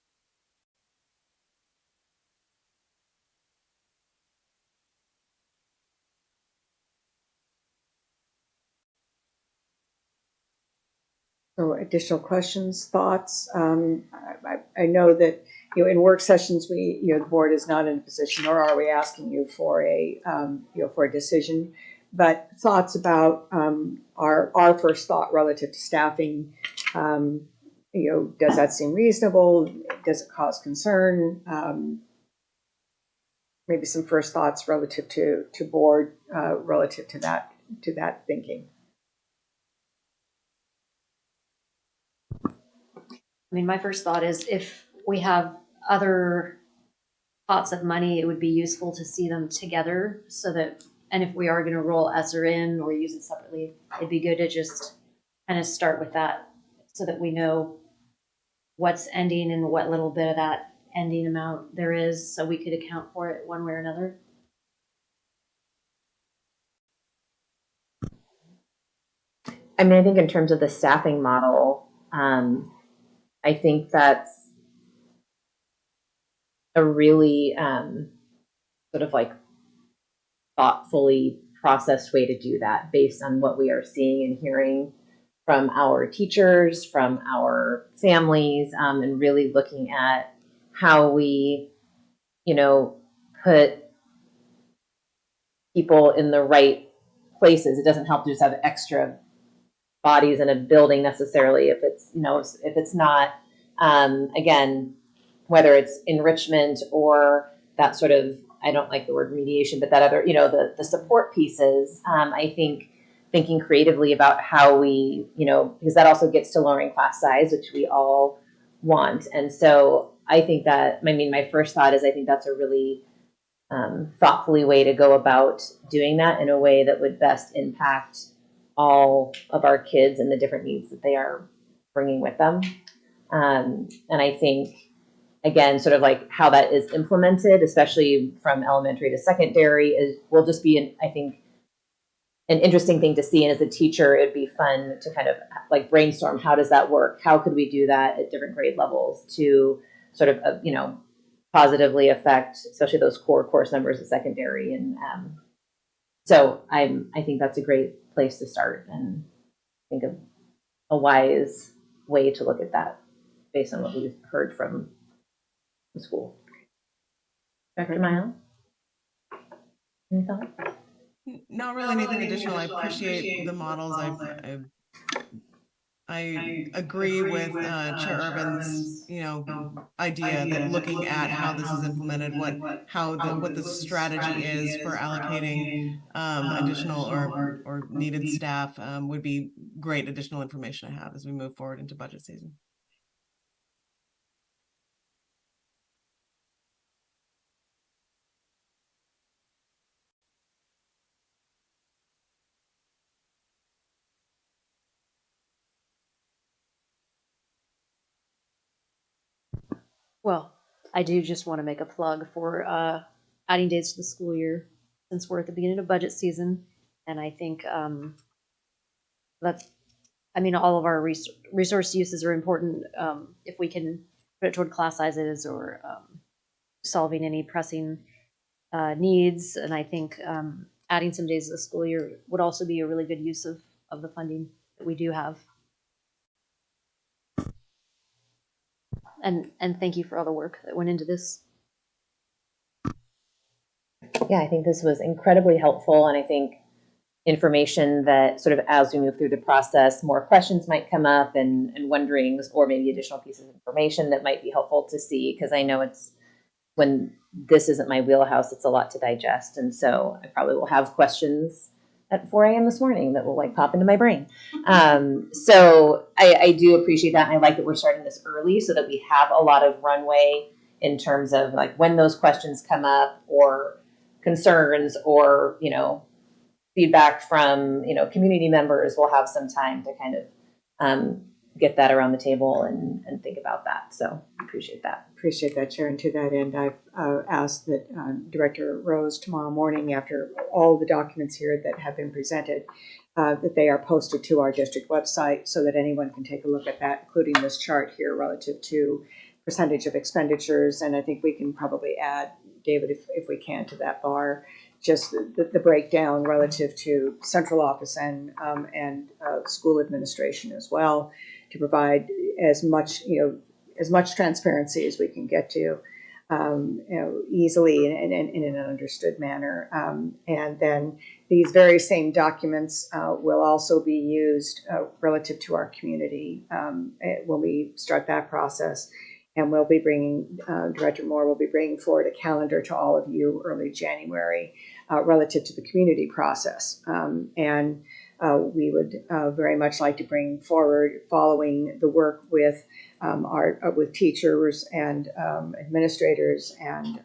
So additional questions, thoughts? I know that in work sessions the board is not in a position, nor are we asking you for a decision. But thoughts about our first thought relative to staffing. Does that seem reasonable? Does it cause concern? Maybe some first thoughts relative to board relative to that thinking. I mean, my first thought is if we have other pots of money, it would be useful to see them together so that, and if we are going to roll ESSER in or use it separately, it'd be good to just kind of start with that so that we know what's ending and what little bit of that ending amount there is so we could account for it one way or another. I mean, I think in terms of the staffing model, I think that's a really sort of like thoughtfully processed way to do that based on what we are seeing and hearing from our teachers, from our families, and really looking at how we, put people in the right places. It doesn't help to just have extra bodies in a building necessarily if it's not, again, whether it's enrichment or that sort of I don't like the word mediation, but that other, the support pieces, I think thinking creatively about how we, because that also gets to lowering class size, which we all want. And so I think that, my first thought is I think that's a really thoughtfully way to go about doing that in a way that would best impact all of our kids and the different needs that they are bringing with them. And I think, again, sort of like how that is implemented, especially from elementary to secondary, will just be, I think, an interesting thing to see. And as a teacher, it'd be fun to kind of like brainstorm, how does that work? How could we do that at different grade levels to sort of, positively affect, especially those core course numbers at secondary. And so I think that's a great place to start, and think of a wise way to look at that based on what we've heard from the school. Dr. Miles? Any thoughts? Not really anything additional. I appreciate the models. I agree with Chair Urban's, idea that looking at how this is implemented, what the strategy is for allocating additional or needed staff would be great additional information to have as we move forward into budget season. Well, I do just want to make a plug for adding days to the school year, since we're at the beginning of budget season. And I think all of our resource uses are important. If we can put it toward class sizes or solving any pressing needs. And I think adding some days to the school year would also be a really good use of the funding that we do have. And thank you for all the work that went into this. Yeah, I think this was incredibly helpful, and I think information that sort of as we move through the process, more questions might come up and wonderings, or maybe additional pieces of information that might be helpful to see, because I know when this isn't my wheelhouse, it's a lot to digest. And so I probably will have questions at 4 a.m. this morning that will like pop into my brain. So I do appreciate that. And I like that we're starting this early so that we have a lot of runway in terms of like when those questions come up, or concerns, or, feedback from, community members. We'll have some time to kind of get that around the table and think about that. So I appreciate that. Appreciate that, Chair. And to that end, I've asked that Director Rose tomorrow morning, after all the documents here that have been presented, that they are posted to our district website so that anyone can take a look at that, including this chart here relative to percentage of expenditures. And I think we can probably add, David, if we can, to that bar, just the breakdown relative to central office and school administration as well, to provide as much transparency as we can get to, easily and in an understood manner. And then these very same documents will also be used relative to our community when we start that process. And we'll be bringing, Director Moore will be bringing forward a calendar to all of you early January relative to the community process. And we would very much like to bring forward, following the work with with teachers and administrators and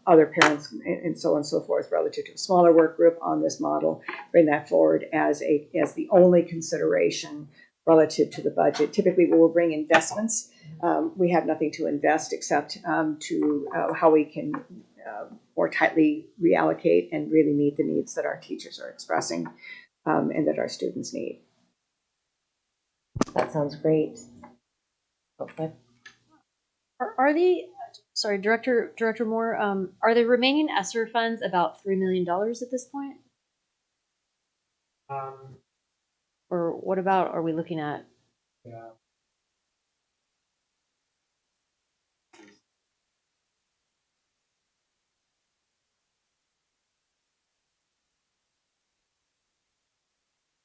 other parents and so on and so forth, relative to a smaller work group on this model, bring that forward as the only consideration relative to the budget. Typically, we will bring investments. We have nothing to invest except to how we can more tightly reallocate and really meet the needs that our teachers are expressing and that our students need. That sounds great. Okay. Are the Director Moore, are the remaining ESSER funds about $3 million at this point? Or what about are we looking at? Yeah.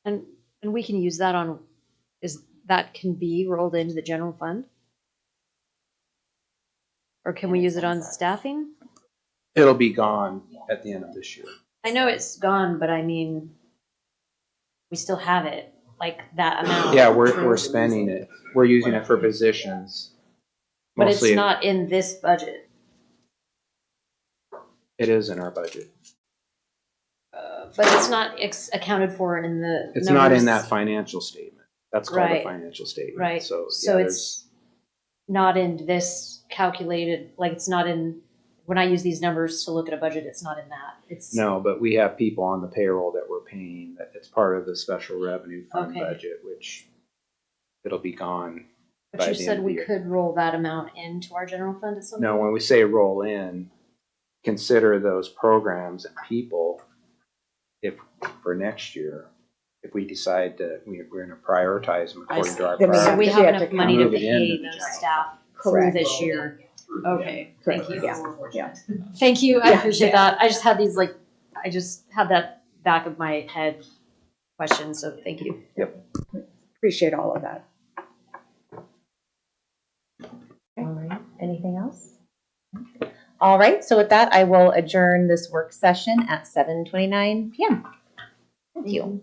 And we can use that that can be rolled into the general fund? Or can we use it on staffing? It'll be gone at the end of this year. I know it's gone, but I mean, we still have it, like that amount. Yeah, we're spending it. We're using it for positions. But it's Mostly not in this budget. it is in our budget. But it's not accounted for in the It's not in numbers. that financial statement. That's called a Right. financial statement. Right. So, So yeah, it's not in this calculated, like it's not in, when I use these numbers to look at a budget, it's not in that. It's no, but we have people on the payroll that we're paying, that it's part of the special revenue fund Okay. budget, which it'll be gone. But by you the end said of we the year. could roll that amount into our general fund at some point? No, when we say roll in, consider those programs and people, if for next year, if we decide that we're going to prioritize them according to our Then we have So we priorities. have Yeah, enough to money to move it into pay the those general. staff through Correct. this year. Okay, thank you. Yeah. Thank you, I Yeah, appreciate yeah. that. I just had these like, I just had that back of my head question, so thank you. Appreciate all of that. All right, anything else? All right, so with that, I will adjourn this work session at 7:29 PM. Thank you.